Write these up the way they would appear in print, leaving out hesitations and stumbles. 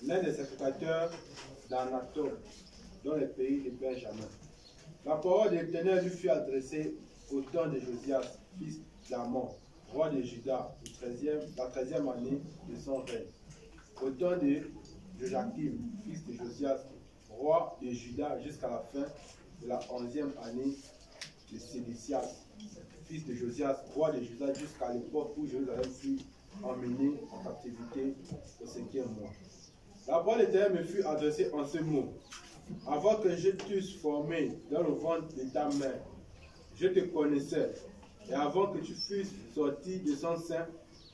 l'un des sacrificateurs d'Anatot, dans le pays de Benjamin. La parole de l'Éternel lui fut adressée au temps de Josias, fils d'Amon, roi de Juda, la 13e année de son règne. Au temps de Joachim, fils de Josias, roi de Juda, jusqu'à la fin de la 11e année de Sédécias, fils de Josias, roi de Juda, jusqu'à l'époque où Jérusalem fut emmené en captivité au 5e mois. La parole de l'Éternel me fut adressée en ce mot. Avant que je t'eusse formé dans le ventre de ta mère, je te connaissais. Et avant que tu fusses sorti de son sein,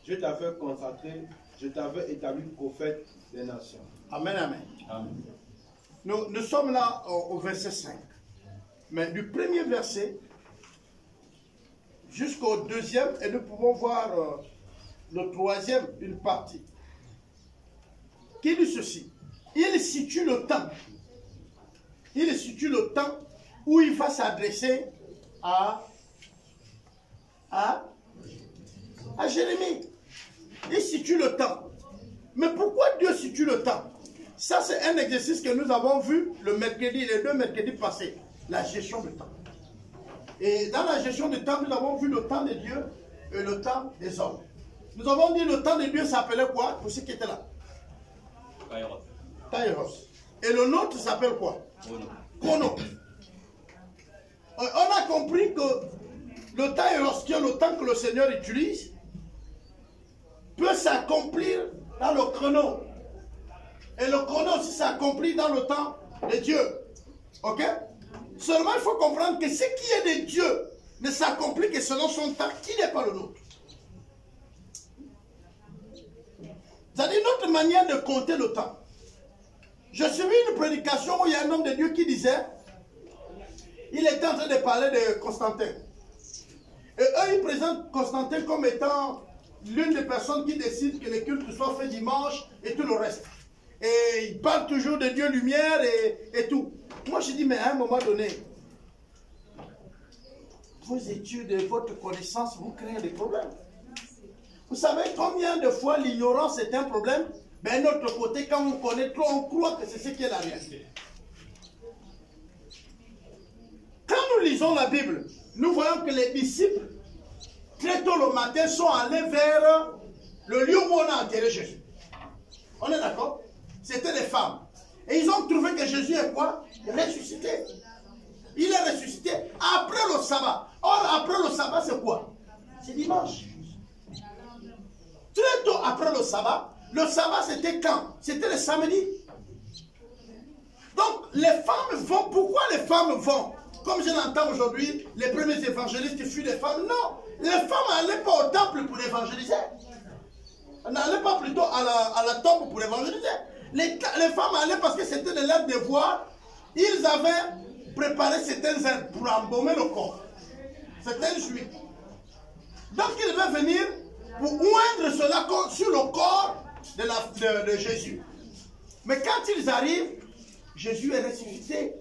je t'avais consacré, je t'avais établi prophète des nations. Amen, amen. Amen. Nous sommes là au verset 5. Mais du premier verset jusqu'au deuxième, et nous pouvons voir le troisième, une partie, qui dit ceci. Il situe le temps. Il situe le temps où il va s'adresser à Jérémie. Il situe le temps. Mais pourquoi Dieu situe le temps? Ça, c'est un exercice que nous avons vu les 2 mercredis passés. La gestion du temps. Et dans la gestion du temps, nous avons vu le temps de Dieu et le temps des hommes. Nous avons dit le temps de Dieu s'appelait quoi? Pour ceux qui étaient là. Kairos. Et le nôtre s'appelle quoi? Chrono. On a compris que le Kairos, qui est le temps que le Seigneur utilise, peut s'accomplir dans le chrono. Et le chrono aussi s'accomplit dans le temps de Dieu. Ok? Seulement, il faut comprendre que ce qui est de Dieu ne s'accomplit que selon son temps, qui n'est pas le nôtre. C'est-à-dire notre manière de compter le temps. Je suivis une prédication où il y a un homme de Dieu qui disait, il était en train de parler de Constantin. Et eux, ils présentent Constantin comme étant l'une des personnes qui décident que les cultes soient faits dimanche et tout le reste. Et ils parlent toujours de Dieu lumière et tout. Moi, je dis, mais à un moment donné, vos études et votre connaissance vous créent des problèmes. Vous savez combien de fois l'ignorance est un problème? Mais d'un autre côté, quand on connaît trop, on croit que c'est ce qui est la réalité. Quand nous lisons la Bible, nous voyons que les disciples, très tôt le matin, sont allés vers le lieu où on a enterré Jésus. On est d'accord? C'était les femmes. Et ils ont trouvé que Jésus est quoi? Ressuscité. Il est ressuscité après le sabbat. Or, après le sabbat, c'est quoi? C'est dimanche. Très tôt après le sabbat c'était quand? C'était le samedi. Donc, les femmes vont. Pourquoi les femmes vont? Comme je l'entends aujourd'hui, les premiers évangélistes fuient les femmes. Non, les femmes n'allaient pas au temple pour évangéliser. Elles n'allaient pas plutôt à la tombe pour évangéliser. Les femmes allaient parce que c'était de leur devoir. Ils avaient préparé certaines herbes pour embaumer le corps. Certaines huiles. Donc ils devaient venir pour oindre cela sur le corps de Jésus. Mais quand ils arrivent, Jésus est ressuscité.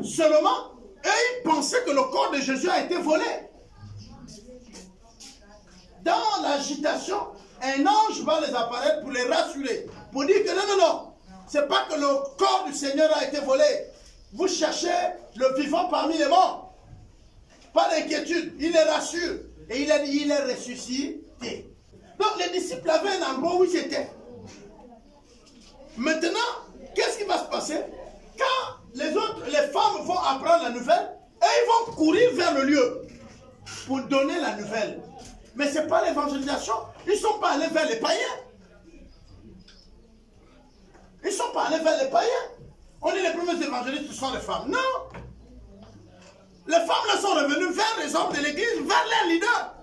Seulement, eux, ils pensaient que le corps de Jésus a été volé. Dans l'agitation, un ange va les apparaître pour les rassurer. Pour dire que non. C'est pas que le corps du Seigneur a été volé. Vous cherchez le vivant parmi les morts. Pas d'inquiétude. Il les rassure. Et il a dit, il est ressuscité. Donc les disciples avaient un endroit où ils étaient. Maintenant, qu'est-ce qui va se passer? Quand les femmes vont apprendre la nouvelle, et ils vont courir vers le lieu pour donner la nouvelle. Mais ce n'est pas l'évangélisation. Ils ne sont pas allés vers les païens. Ils ne sont pas allés vers les païens. On dit les premiers évangélistes, ce sont les femmes. Non. Les femmes là sont revenues vers les hommes de l'église, vers leurs leaders.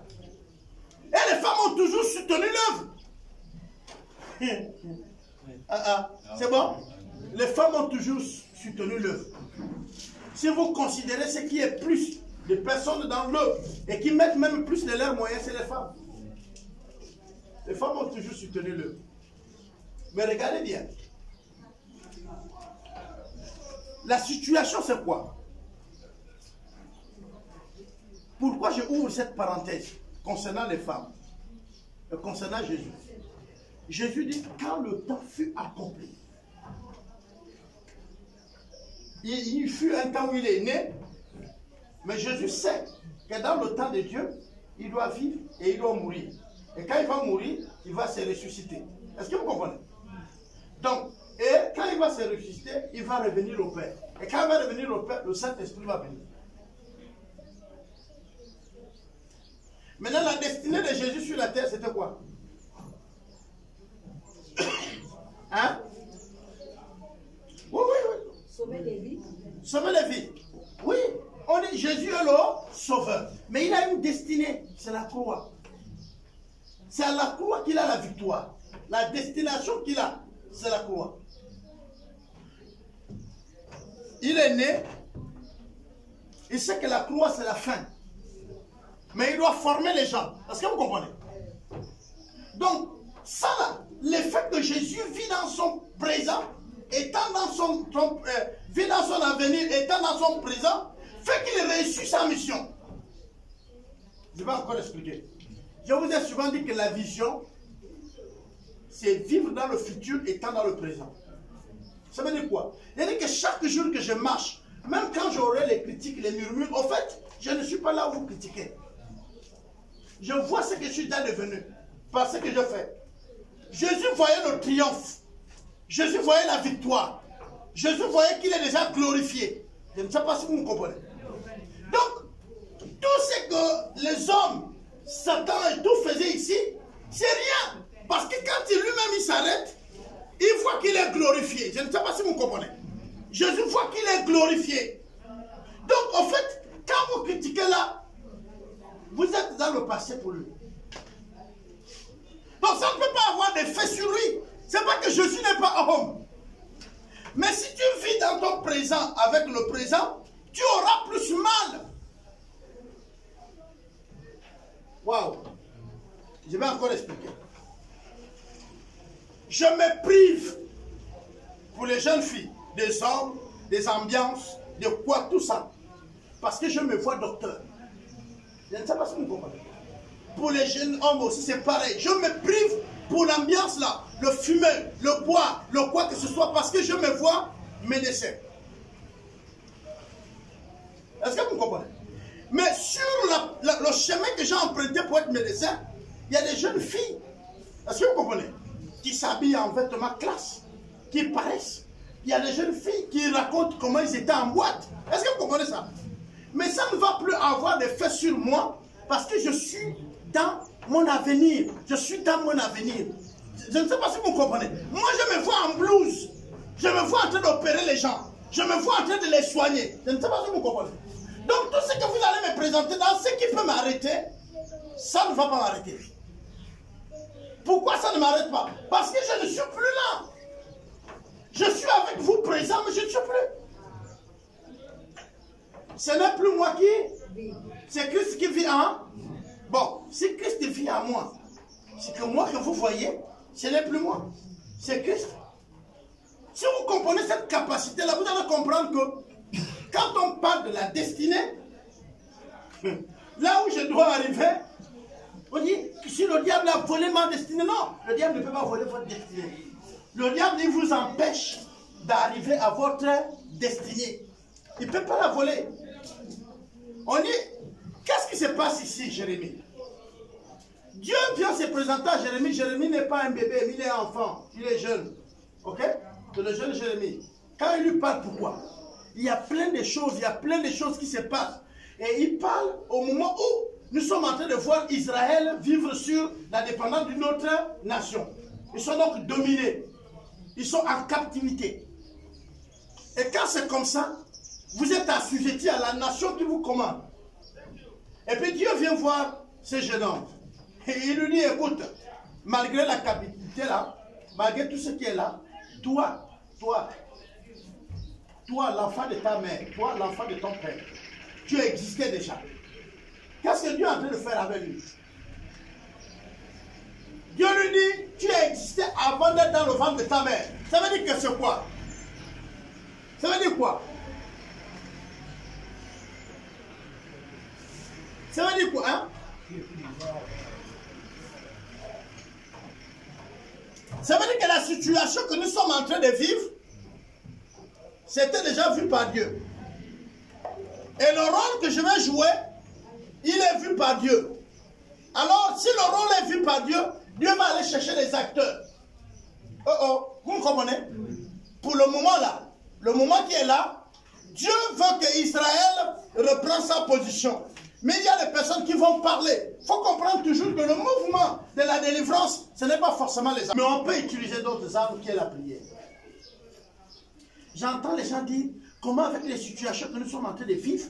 Et les femmes ont toujours soutenu l'œuvre. C'est bon? Les femmes ont toujours soutenu l'œuvre. Si vous considérez ce qui est plus de personnes dans l'œuvre et qui mettent même plus de leurs moyens, c'est les femmes. Les femmes ont toujours soutenu l'œuvre. Mais regardez bien. La situation, c'est quoi? Pourquoi je ouvre cette parenthèse concernant les femmes et concernant Jésus? Jésus dit, quand le temps fut accompli, il fut un temps où il est né, mais Jésus sait que dans le temps de Dieu, il doit vivre et il doit mourir. Et quand il va mourir, il va se ressusciter. Est-ce que vous comprenez? Donc, et quand il va se ressusciter, il va revenir au Père. Et quand il va revenir au Père, le Saint-Esprit va venir. Maintenant, la destinée de Jésus sur la terre, c'était quoi? Hein? Oui, oui, oui. Sauver les vies. Sauver les vies. Oui, on dit Jésus est le sauveur. Mais il a une destinée, c'est la croix. C'est à la croix qu'il a la victoire. La destination qu'il a, c'est la croix. Il est né, il sait que la croix c'est la fin. Mais il doit former les gens. Est-ce que vous comprenez? Donc, ça là, le fait que Jésus vit dans son présent, étant dans vit dans son avenir, étant dans son présent, fait qu'il réussit sa mission. Je vais encore expliquer. Je vous ai souvent dit que la vision, c'est vivre dans le futur étant dans le présent. Ça veut dire quoi? Ça veut dire que chaque jour que je marche, même quand j'aurai les critiques, les murmures, en fait, je ne suis pas là où vous critiquez. Je vois ce que je suis déjà devenu, par ce que je fais. Jésus voyait le triomphe. Jésus voyait la victoire. Jésus voyait qu'il est déjà glorifié. Je ne sais pas si vous me comprenez. Donc, tout ce que les hommes, Satan et tout faisaient ici, c'est rien. Parce que quand lui-même il s'arrête, il voit qu'il est glorifié. Je ne sais pas si vous comprenez. Jésus voit qu'il est glorifié. Donc, en fait, quand vous critiquez là, vous êtes dans le passé pour lui. Donc, ça ne peut pas avoir d'effet sur lui. C'est pas que Jésus n'est pas homme. Mais si tu vis dans ton présent avec le présent, tu auras plus mal. Waouh. Je vais encore expliquer. Je me prive pour les jeunes filles, des hommes, des ambiances, de quoi, tout ça. Parce que je me vois docteur. Je ne sais pas si vous comprenez. Pour les jeunes hommes aussi, c'est pareil. Je me prive pour l'ambiance là, le fumer, le boire, le quoi que ce soit, parce que je me vois médecin. Est-ce que vous comprenez? Mais sur le chemin que j'ai emprunté pour être médecin, il y a des jeunes filles. Est-ce que vous comprenez? Qui s'habillent en vêtements classe, qui paraissent. Il y a des jeunes filles qui racontent comment ils étaient en boîte. Est-ce que vous comprenez ça? Mais ça ne va plus avoir d'effet sur moi parce que je suis dans mon avenir. Je suis dans mon avenir. Je ne sais pas si vous comprenez. Moi, je me vois en blouse. Je me vois en train d'opérer les gens. Je me vois en train de les soigner. Je ne sais pas si vous comprenez. Donc, tout ce que vous allez me présenter dans ce qui peut m'arrêter, ça ne va pas m'arrêter. Pourquoi ça ne m'arrête pas? Parce que je ne suis plus là. Je suis avec vous présent, mais je ne suis plus. Ce n'est plus moi qui... C'est Christ qui vit en... Bon, si Christ vit en moi, c'est que moi que vous voyez, ce n'est plus moi. C'est Christ. Si vous comprenez cette capacité-là, vous allez comprendre que quand on parle de la destinée, là où je dois arriver, on dit, si le diable a volé ma destinée, non, le diable ne peut pas voler votre destinée. Le diable, il vous empêche d'arriver à votre destinée. Il ne peut pas la voler. On dit, qu'est-ce qui se passe ici, Jérémie? Dieu vient se présenter à Jérémie. Jérémie n'est pas un bébé, il est enfant, il est jeune. Ok? C'est le jeune Jérémie. Quand il lui parle, pourquoi? Il y a plein de choses, qui se passent. Et il parle au moment où nous sommes en train de voir Israël vivre sur la dépendance d'une autre nation. Ils sont donc dominés. Ils sont en captivité. Et quand c'est comme ça, vous êtes assujettis à la nation qui vous commande. Et puis Dieu vient voir ce jeune homme. Et il lui dit, écoute, malgré la captivité là, malgré tout ce qui est là, toi, l'enfant de ta mère, toi, l'enfant de ton père, tu existais déjà. Qu'est-ce que Dieu est en train de faire avec lui? Dieu lui dit, tu existais avant d'être dans le ventre de ta mère. Ça veut dire que c'est quoi? Ça veut dire quoi? Ça veut dire quoi, hein? Ça veut dire que la situation que nous sommes en train de vivre, c'était déjà vu par Dieu. Et le rôle que je vais jouer, il est vu par Dieu. Alors, si le rôle est vu par Dieu, Dieu va aller chercher les acteurs. Vous me comprenez? Pour le moment là, le moment qui est là, Dieu veut que Israël reprenne sa position. Mais il y a des personnes qui vont parler. Il faut comprendre toujours que le mouvement de la délivrance, ce n'est pas forcément les armes. Mais on peut utiliser d'autres armes qui est la prière. J'entends les gens dire, comment avec les situations que nous sommes en train de vivre,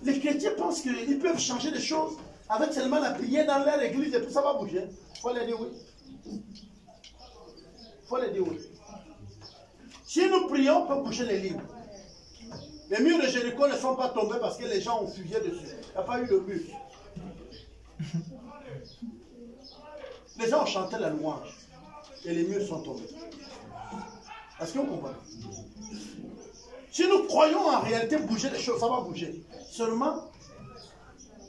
les chrétiens pensent qu'ils peuvent changer les choses avec seulement la prière dans leur église et tout ça va bouger. Il faut les dire oui. Il faut les dire oui. Si nous prions, on peut bouger les lignes. Les murs de Jéricho ne sont pas tombés parce que les gens ont fusillé dessus. Il n'y a pas eu de mur. Les gens ont chanté la louange et les murs sont tombés. Est-ce que vous comprenez? Si nous croyons en réalité bouger les choses, ça va bouger. Seulement,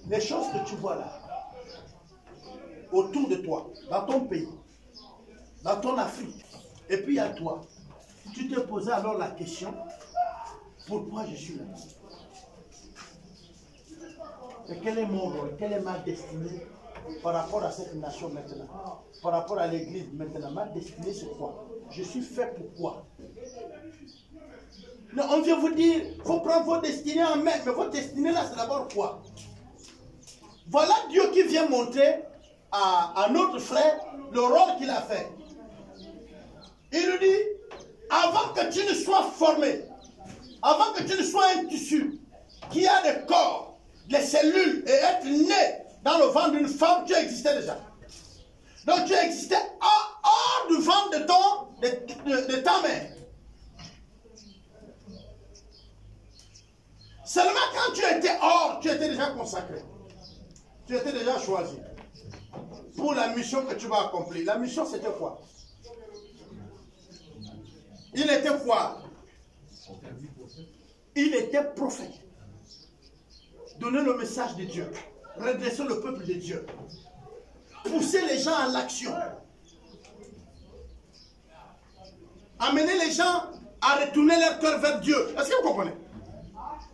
les choses que tu vois là, autour de toi, dans ton pays, dans ton Afrique, et puis à toi, tu te posais alors la question, pourquoi je suis là? Et quel est mon rôle, quelle est ma destinée par rapport à cette nation maintenant, par rapport à l'église maintenant? Ma destinée c'est quoi? Je suis fait pour quoi? Non, on vient vous dire, il faut prendre vos destinées en main, mais votre destinée là c'est d'abord quoi? Voilà Dieu qui vient montrer à notre frère le rôle qu'il a fait. Il lui dit, avant que tu ne sois formé, avant que tu ne sois un tissu qui a des corps, des cellules et être né dans le ventre d'une femme, tu existais déjà. Donc tu existais hors du ventre de ta mère. Seulement quand tu étais hors, tu étais déjà consacré. Tu étais déjà choisi pour la mission que tu vas accomplir. La mission c'était quoi? Il était quoi? Il était prophète. Donner le message de Dieu. Redresser le peuple de Dieu. Pousser les gens à l'action. Amener les gens à retourner leur cœur vers Dieu. Est-ce que vous comprenez?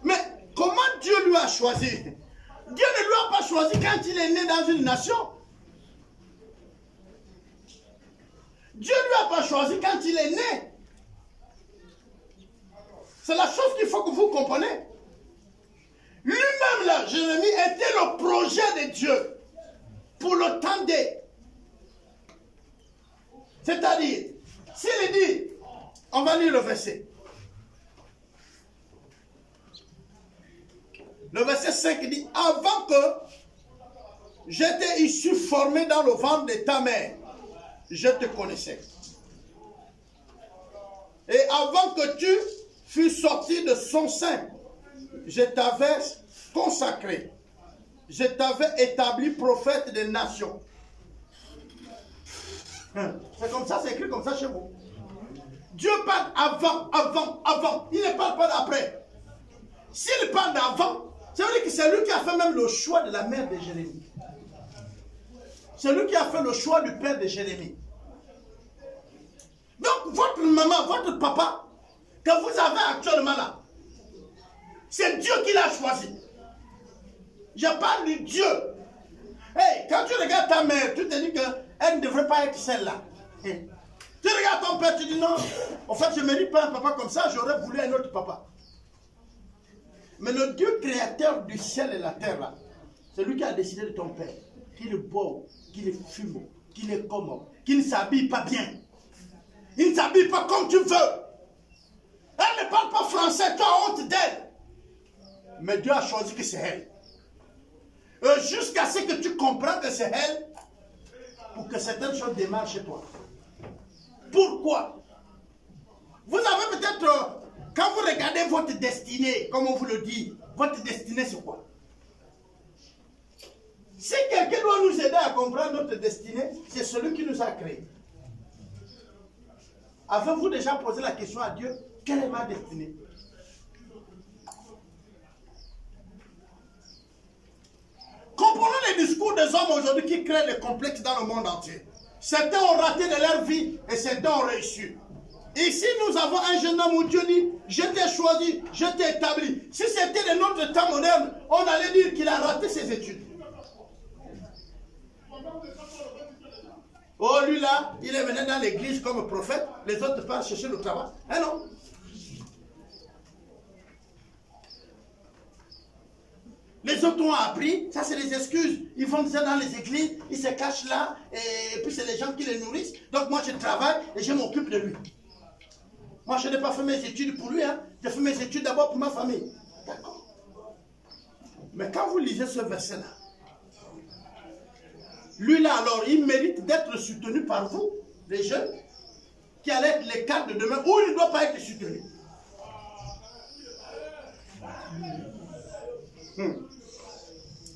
Mais comment Dieu lui a choisi? Dieu ne lui a pas choisi quand il est né dans une nation. Dieu ne lui a pas choisi quand il est né. C'est la chose qu'il faut que vous compreniez. Lui-même, là, Jérémie, était le projet de Dieu pour le temps des. C'est-à-dire, s'il dit, on va lire le verset. Le verset 5 dit, avant que j'étais issu formé dans le ventre de ta mère, je te connaissais. Et avant que tu fus sorti de son sein, je t'avais consacré. Je t'avais établi prophète des nations. C'est comme ça, c'est écrit comme ça chez vous. Dieu parle avant. Il ne parle pas d'après. S'il parle d'avant, ça veut dire que c'est lui qui a fait même le choix de la mère de Jérémie. C'est lui qui a fait le choix du père de Jérémie. Donc, votre maman, votre papa, que vous avez actuellement là, c'est Dieu qui l'a choisi. Je parle de Dieu. Hey, quand tu regardes ta mère, tu te dis qu'elle ne devrait pas être celle-là. Hey. Tu regardes ton père, tu dis non, en fait, je ne mérite pas un papa comme ça, j'aurais voulu un autre papa. Mais le Dieu créateur du ciel et la terre, là, c'est lui qui a décidé de ton père. Qu'il est beau, qu'il est fumeux, qu'il est comment, qu'il ne s'habille pas bien. Il ne s'habille pas comme tu veux. Elle ne parle pas français, tu as honte d'elle. Mais Dieu a choisi que c'est elle. Jusqu'à ce que tu comprennes que c'est elle, pour que certaines choses démarrent chez toi. Pourquoi? Vous avez peut-être, quand vous regardez votre destinée, comme on vous le dit, votre destinée c'est quoi? Si quelqu'un doit nous aider à comprendre notre destinée, c'est celui qui nous a créés. Avez-vous déjà posé la question à Dieu, quelle est ma destinée? Comprenons les discours des hommes aujourd'hui qui créent des complexes dans le monde entier. Certains ont raté de leur vie et certains ont réussi. Ici, nous avons un jeune homme où Dieu dit, je t'ai choisi, je t'ai établi. Si c'était de notre temps moderne, on allait dire qu'il a raté ses études. Oh, lui là, il est venu dans l'église comme prophète, les autres partent chercher le travail. Eh non. Les autres ont appris, ça c'est des excuses. Ils font ça dans les églises, ils se cachent là, et puis c'est les gens qui les nourrissent. Donc moi je travaille et je m'occupe de lui. Moi je n'ai pas fait mes études pour lui, hein. J'ai fait mes études d'abord pour ma famille. D'accord. Mais quand vous lisez ce verset-là, lui là alors, il mérite d'être soutenu par vous, les jeunes, qui allaient être les cadres de demain, ou il ne doit pas être soutenu.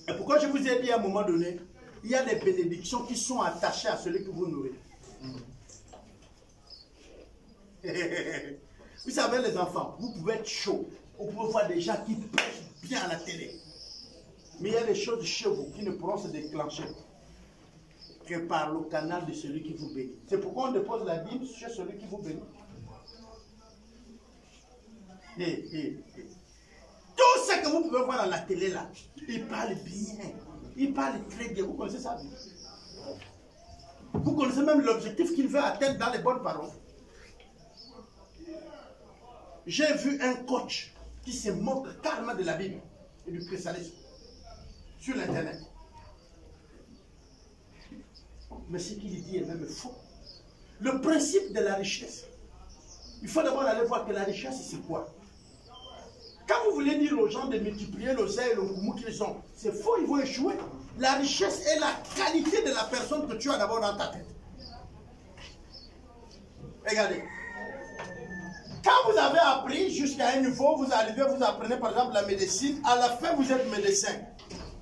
Et pourquoi je vous ai dit à un moment donné, il y a des bénédictions qui sont attachées à celui que vous nourrissez. Vous savez les enfants, vous pouvez être chaud, vous pouvez voir des gens qui prêchent bien à la télé. Mais il y a des choses chez vous qui ne pourront se déclencher que par le canal de celui qui vous bénit. C'est pourquoi on dépose la dîme chez celui qui vous bénit. Tout ce que vous pouvez voir à la télé là, il parle bien, il parle très bien. Vous connaissez ça? Vous connaissez même l'objectif qu'il veut atteindre dans les bonnes paroles. J'ai vu un coach qui se moque carrément de la Bible et du christianisme sur l'internet. Mais ce qu'il dit est même faux. Le principe de la richesse, il faut d'abord aller voir que la richesse c'est quoi. Quand vous voulez dire aux gens de multiplier l'oseille et le koumou qu'ils ont, c'est faux, ils vont échouer. La richesse est la qualité de la personne que tu as d'abord dans ta tête. Regardez. Quand vous avez appris jusqu'à un niveau, vous arrivez, vous apprenez par exemple la médecine, à la fin vous êtes médecin.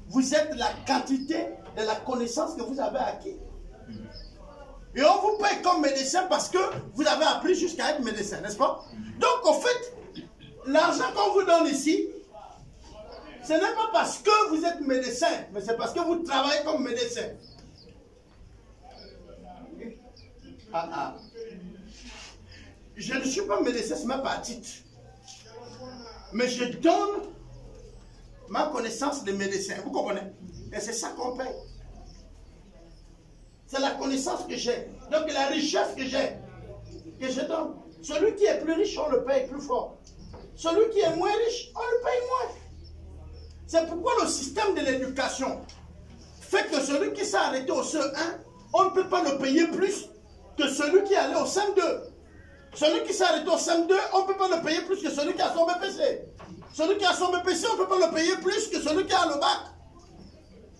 Vous êtes la quantité de la connaissance que vous avez acquis. Et on vous paye comme médecin parce que vous avez appris jusqu'à être médecin, n'est-ce pas? Donc en fait, l'argent qu'on vous donne ici, ce n'est pas parce que vous êtes médecin, mais c'est parce que vous travaillez comme médecin. Je ne suis pas médecin, c'est même pas à titre. Mais je donne ma connaissance de médecin, vous comprenez? Et c'est ça qu'on paye. C'est la connaissance que j'ai. Donc la richesse que j'ai, que je donne. Celui qui est plus riche, on le paye plus fort. Celui qui est moins riche, on le paye moins. C'est pourquoi le système de l'éducation fait que celui qui s'est arrêté au CE1, on ne peut pas le payer plus que celui qui est allé au CM2. Celui qui s'est arrêté au CM2, on ne peut pas le payer plus que celui qui a son BPC. Celui qui a son BPC, on ne peut pas le payer plus que celui qui a le bac.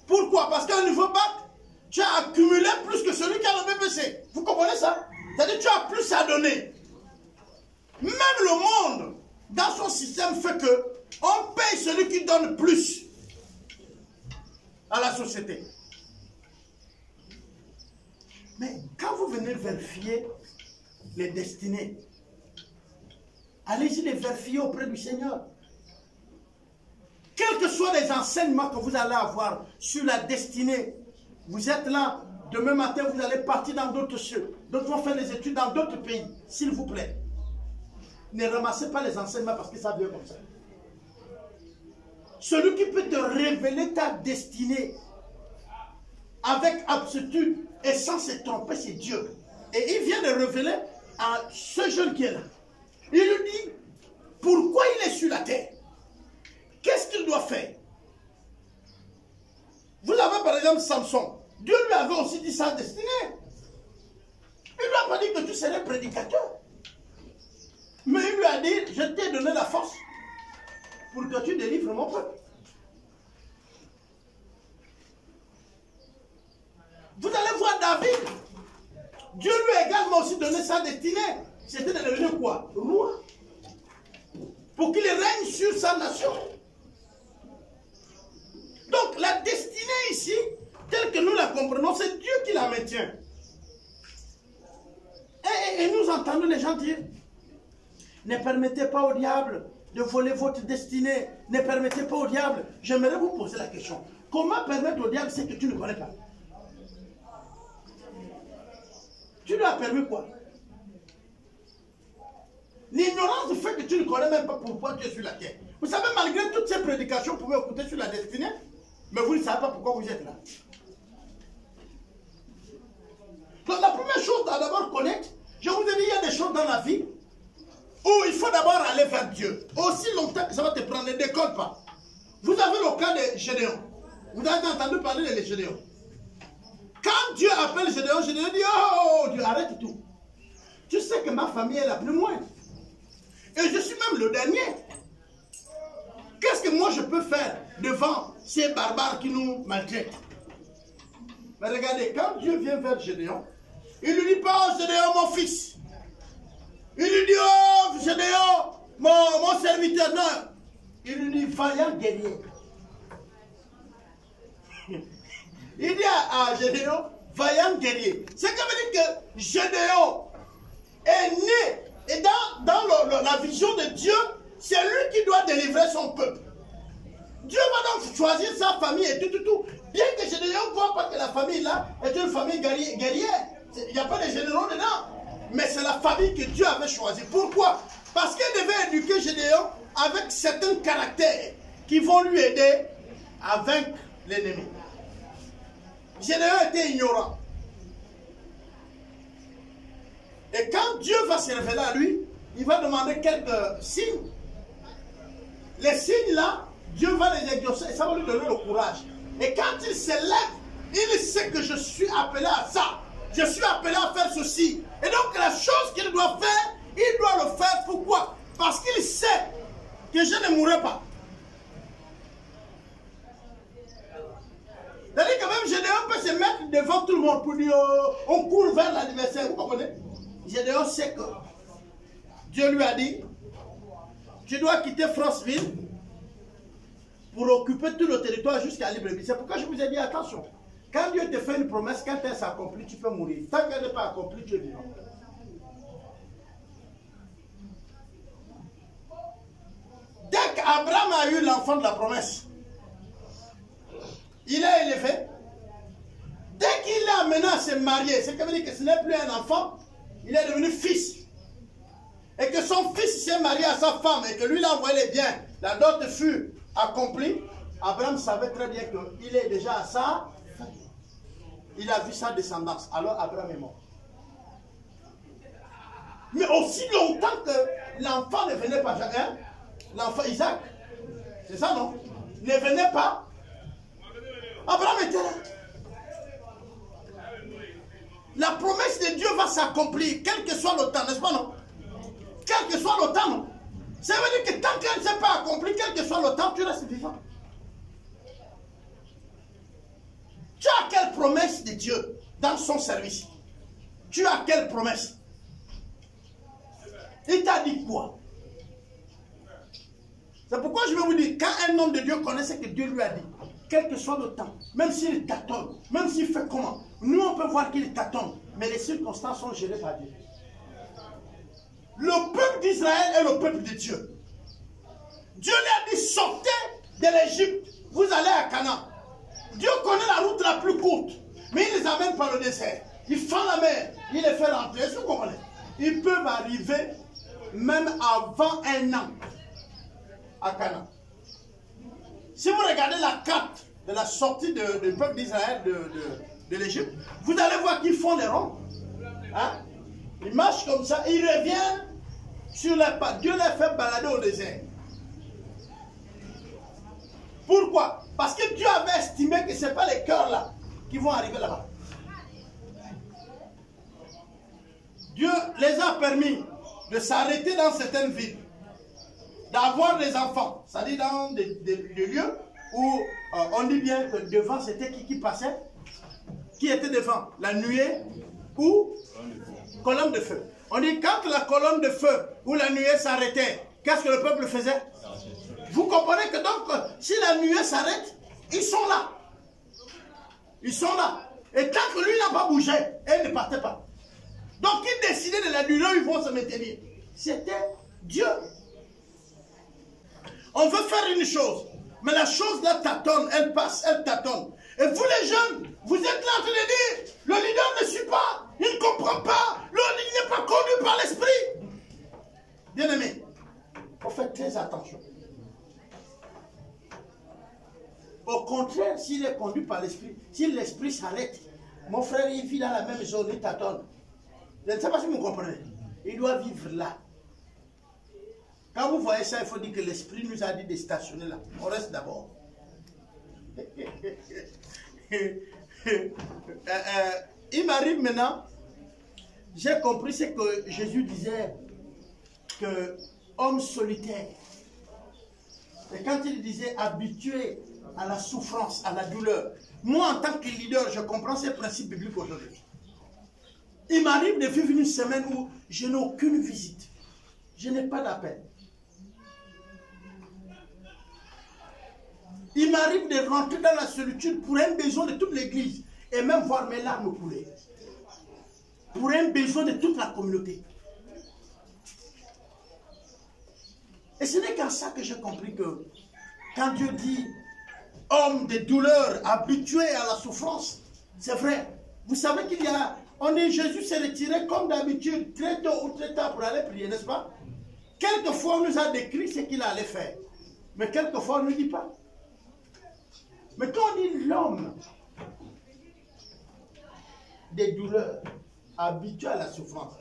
Pourquoi? Parce qu'à un niveau bac, tu as accumulé plus que celui qui a le BPC. Vous comprenez ça? C'est-à-dire que tu as plus à donner. Même le monde, dans son système, fait que on paye celui qui donne plus à la société. Mais quand vous venez vérifier les destinées, allez-y les vérifier auprès du Seigneur. Quels que soient les enseignements que vous allez avoir sur la destinée, vous êtes là, demain matin vous allez partir dans d'autres cieux, d'autres vont faire des études dans d'autres pays, s'il vous plaît. Ne ramassez pas les enseignements parce que ça vient comme ça. Celui qui peut te révéler ta destinée avec aptitude et sans se tromper, c'est Dieu. Et il vient de révéler à ce jeune qui est là. Il lui dit pourquoi il est sur la terre. Qu'est-ce qu'il doit faire? Vous avez par exemple Samson. Dieu lui avait aussi dit sa destinée. Il ne lui a pas dit que tu serais prédicateur. Mais il lui a dit, je t'ai donné la force pour que tu délivres mon peuple. Vous allez voir David. Dieu lui a également aussi donné sa destinée. C'était de devenir quoi? Roi. Pour qu'il règne sur sa nation. Donc la destinée ici, telle que nous la comprenons, c'est Dieu qui la maintient. Et nous entendons les gens dire, ne permettez pas au diable de voler votre destinée. Ne permettez pas au diable. J'aimerais vous poser la question. Comment permettre au diable ce que tu ne connais pas? Tu lui as permis quoi? L'ignorance fait que tu ne connais même pas pourquoi tu es sur la terre. Vous savez, malgré toutes ces prédications, vous pouvez écouter sur la destinée, mais vous ne savez pas pourquoi vous êtes là. Donc la première chose à d'abord connaître, je vous ai dit, il y a des choses dans la vie où il faut d'abord aller vers Dieu. Aussi longtemps que ça va te prendre, ne décolle pas. Vous avez le cas de Gédéon. Vous avez entendu parler de Gédéon. Quand Dieu appelle Gédéon, Gédéon dit, oh Dieu, arrête tout. Tu sais que ma famille est la plus moindre. Et je suis même le dernier. Qu'est-ce que moi je peux faire devant ces barbares qui nous maltraitent? Mais regardez, quand Dieu vient vers Gédéon, il ne lui dit pas, oh Gédéon, mon fils. Il lui dit, oh Gédéon, mon serviteur. Non. Il lui dit, vaillant guerrier. Il dit à Gédéon, vaillant guerrier. C'est comme dire que Gédéon est né. Et dans la vision de Dieu, c'est lui qui doit délivrer son peuple. Dieu va donc choisir sa famille et tout. Bien que Gédéon ne voit pas que la famille là est une famille guerrière. Il n'y a pas de généraux dedans. Mais c'est la famille que Dieu avait choisie. Pourquoi? Parce qu'il devait éduquer Gédéon avec certains caractères qui vont lui aider à vaincre l'ennemi. Gédéon était ignorant. Et quand Dieu va se révéler à lui, il va demander quelques signes. Les signes là, Dieu va les exaucer et ça va lui donner le courage. Et quand il se lève, il sait que je suis appelé à ça. Je suis appelé à faire ceci. Et donc la chose qu'il doit faire, il doit le faire. Pourquoi? Parce qu'il sait que je ne mourrai pas. C'est-à-dire que même Gédéon peut se mettre devant tout le monde pour dire on court vers l'adversaire. Vous comprenez? Gédéon sait que Dieu lui a dit, tu dois quitter Franceville pour occuper tout le territoire jusqu'à Libreville. C'est pourquoi je vous ai dit attention. Quand Dieu te fait une promesse, quand elle s'accomplit, tu peux mourir. Tant qu'elle n'est pas accomplie, tu es vivant. Dès qu'Abraham a eu l'enfant de la promesse, il est élevé. Dès qu'il est amené à se marier, c'est comme dire que ce n'est plus un enfant, il est devenu fils. Et que son fils s'est marié à sa femme et que lui l'a envoyé les biens. La dot fut accomplie. Abraham savait très bien qu'il est déjà à ça. Il a vu sa descendance. Alors Abraham est mort. Mais aussi longtemps que l'enfant ne venait pas, hein? L'enfant Isaac, c'est ça non? Ne venait pas. Abraham était là. La promesse de Dieu va s'accomplir, quel que soit le temps, n'est-ce pas non? Quel que soit le temps, non? Ça veut dire que tant qu'elle ne s'est pas accomplie, quel que soit le temps, tu restes vivant. Tu as quelle promesse de Dieu dans son service? Tu as quelle promesse? Il t'a dit quoi? C'est pourquoi je vais vous dire, quand un homme de Dieu connaît ce que Dieu lui a dit, quel que soit le temps, même s'il tâtonne, même s'il fait comment, nous on peut voir qu'il tâtonne, mais les circonstances sont gérées par Dieu. Le peuple d'Israël est le peuple de Dieu. Dieu lui a dit, sortez de l'Égypte, vous allez à Canaan. Dieu connaît la route la plus courte, mais il les amène par le désert. Il fend la mer, il les fait rentrer. Est-ce que vous comprenez? Ils peuvent arriver même avant un an à Canaan. Si vous regardez la carte de la sortie du peuple d'Israël de l'Égypte, vous allez voir qu'ils font les ronds. Hein? Ils marchent comme ça, ils reviennent sur les pas. Dieu les fait balader au désert. Pourquoi? Parce que Dieu avait estimé que ce n'est pas les cœurs là qui vont arriver là-bas. Dieu les a permis de s'arrêter dans certaines villes, d'avoir des enfants, c'est-à-dire dans des lieux où on dit bien que devant c'était qui passait, qui était devant, la nuée ou colonne de feu. On dit quand la colonne de feu ou la nuée s'arrêtait, qu'est-ce que le peuple faisait? Vous comprenez que donc si la nuée s'arrête, ils sont là. Ils sont là. Et tant que lui n'a pas bougé, elle ne partait pas. Donc il décidait de la nuit où ils vont se maintenir. C'était Dieu. On veut faire une chose, mais la chose là tâtonne, elle passe, elle tâtonne. Et vous les jeunes, Vous êtes là en train de dire, le leader ne suit pas, il ne comprend pas, il n'est pas conduit par l'esprit. Bien-aimé, il faut faire très attention. Au contraire, s'il est conduit par l'esprit, si l'esprit s'arrête, mon frère, il vit dans la même zone, il t'attend. Je ne sais pas si vous comprenez. Il doit vivre là. Quand vous voyez ça, il faut dire que l'esprit nous a dit de stationner là. On reste d'abord. Il m'arrive maintenant, j'ai compris ce que Jésus disait, que homme solitaire. Et quand il disait habitué à la souffrance, à la douleur, moi en tant que leader, je comprends ces principes bibliques aujourd'hui. Il m'arrive de vivre une semaine où je n'ai aucune visite. Je n'ai pas d'appel. Il m'arrive de rentrer dans la solitude pour un besoin de toute l'église et même voir mes larmes couler. Pour un besoin de toute la communauté. Et ce n'est qu'en ça que j'ai compris que quand Dieu dit homme de douleur, habitué à la souffrance, c'est vrai. Vous savez qu'il y a, on dit Jésus s'est retiré comme d'habitude, très tôt ou très tard pour aller prier, n'est-ce pas? Quelquefois on nous a décrit ce qu'il allait faire, mais quelquefois on ne nous dit pas. Mais quand on dit l'homme des douleurs, habitué à la souffrance,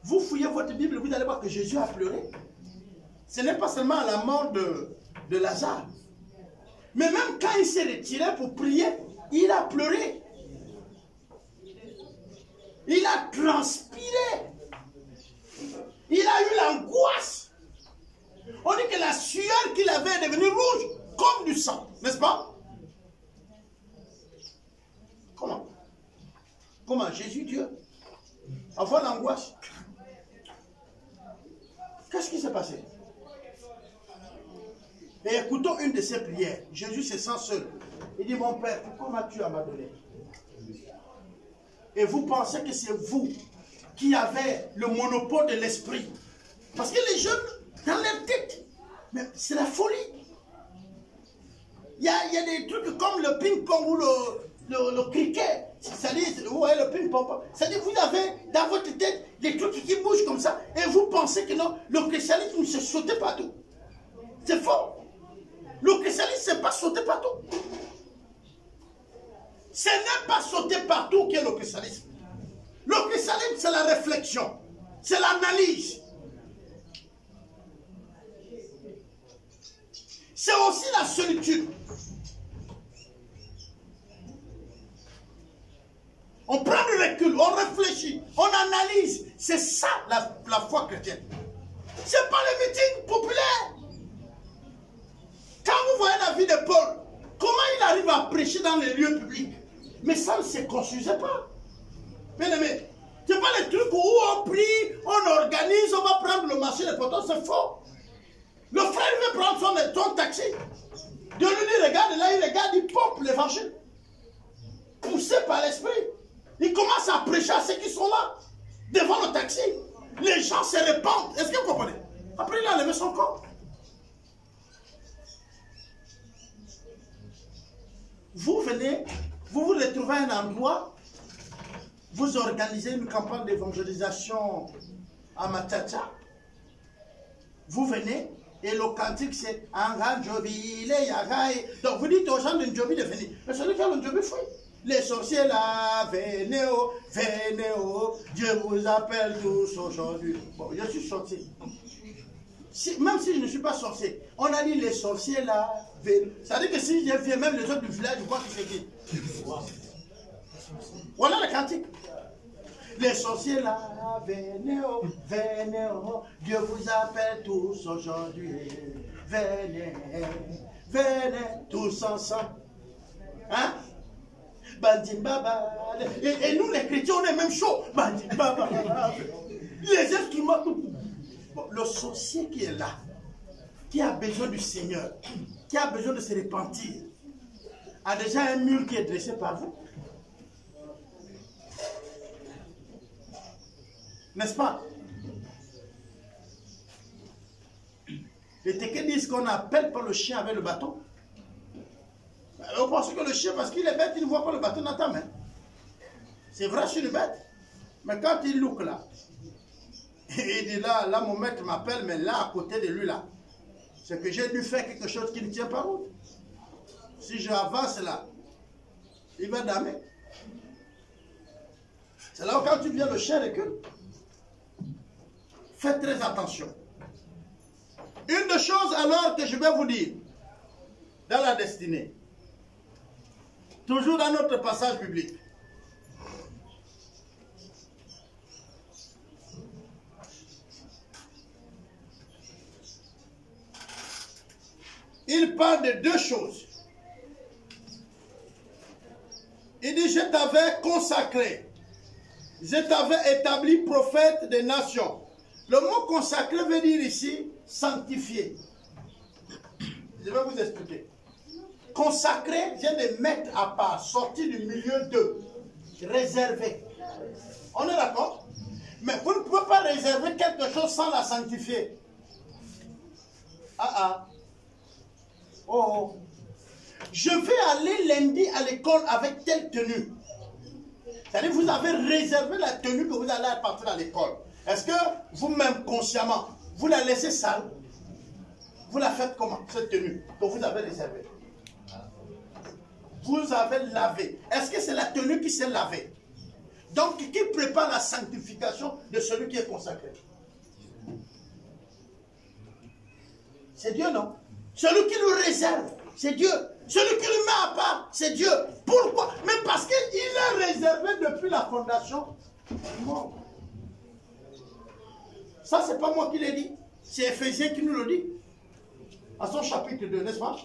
vous fouillez votre Bible, vous allez voir que Jésus a pleuré. Ce n'est pas seulement à la mort de Lazare. Mais même quand il s'est retiré pour prier, il a pleuré. Il a transpiré. Il a eu l'angoisse. On dit que la sueur qu'il avait est devenue rouge comme du sang. N'est-ce pas? Comment? Comment Jésus, Dieu, avoir l'angoisse? Qu'est-ce qui s'est passé? Et écoutons une de ses prières. Jésus se sent seul. Il dit, mon Père, pourquoi m'as-tu abandonné? Et vous pensez que c'est vous qui avez le monopole de l'esprit. Parce que les jeunes, dans leur tête, c'est la folie. Il y a des trucs comme le ping-pong ou le cricket. C'est-à-dire, vous voyez le ping-pong. C'est-à-dire, vous avez dans votre tête des trucs qui bougent comme ça. Et vous pensez que non, le christianisme se sautait partout. C'est faux. Le christianisme, ce n'est pas sauter partout. Ce n'est pas sauter partout qui est le christianisme. Le christianisme, c'est la réflexion. C'est l'analyse. C'est aussi la solitude. On prend du recul, on réfléchit, on analyse. C'est ça la foi chrétienne. Ce n'est pas le meeting populaire. Quand vous voyez la vie de Paul, comment il arrive à prêcher dans les lieux publics? Mais ça ne se construisait pas. Bien aimé, ce n'est pas les trucs où on prie, on organise, on va prendre le marché des poteaux, c'est faux. Le frère veut prendre son taxi. Dieu lui dit, regarde là, il regarde, il pompe l'évangile. Poussé par l'esprit. Il commence à prêcher à ceux qui sont là, devant le taxi. Les gens se répandent. Est-ce que vous comprenez? Après, il a levé son corps. Vous venez, vous vous retrouvez à un endroit, vous organisez une campagne d'évangélisation à Matata. Vous venez, et le cantique c'est Anganjobi, les Yagaï. Donc vous dites aux gens de Njobi de venir. Mais celui qui a le Njobi fouille. Les sorciers là, venez, Dieu vous appelle tous aujourd'hui. Bon, je suis sorcier. Même si je ne suis pas sorcier, on a dit les sorciers là, venez. Ça veut dire que si je viens, même les autres du village, je vois que c'est qui. Voilà le cantique. Les sorciers là, venez, Dieu vous appelle tous aujourd'hui. Venez, tous ensemble. Hein? Bandimbaba. Et nous les chrétiens, on est même chaud. Bandimbaba. Les instruments. Bon, le sorcier qui est là, qui a besoin du Seigneur, qui a besoin de se repentir, a déjà un mur qui est dressé par vous. N'est-ce pas? Les Tékés disent qu'on n'appelle pas le chien avec le bâton. On pense que le chien, parce qu'il est bête, il ne voit pas le bâton dans ta main. C'est vrai, je suis une bête. Mais quand il look là, il dit là, mon maître m'appelle, mais là, à côté de lui là, c'est que j'ai dû faire quelque chose qui ne tient pas route. Si j'avance là, il va damer. C'est là où quand tu viens, le chien recule. Faites très attention. Une des choses alors que je vais vous dire, dans la destinée, toujours dans notre passage biblique, il parle de deux choses. Il dit, je t'avais consacré, je t'avais établi prophète des nations. Le mot consacré veut dire ici sanctifié. Je vais vous expliquer. Consacré vient de mettre à part, sorti du milieu de, réservé. On est d'accord? Mais vous ne pouvez pas réserver quelque chose sans la sanctifier. Oh. Je vais aller lundi à l'école avec telle tenue. C'est-à-dire vous avez réservé la tenue que vous allez partir à l'école. Est-ce que vous-même, consciemment, vous la laissez sale? Vous la faites comment, cette tenue que vous avez réservée? Vous avez lavé. Est-ce que c'est la tenue qui s'est lavée? Donc, qui prépare la sanctification de celui qui est consacré? C'est Dieu, non? Celui qui le réserve, c'est Dieu. Celui qui le met à part, c'est Dieu. Pourquoi? Mais parce qu'il est réservé depuis la fondation du monde. Ça, c'est pas moi qui l'ai dit. C'est Éphésiens qui nous le dit. À son chapitre 2, n'est-ce pas?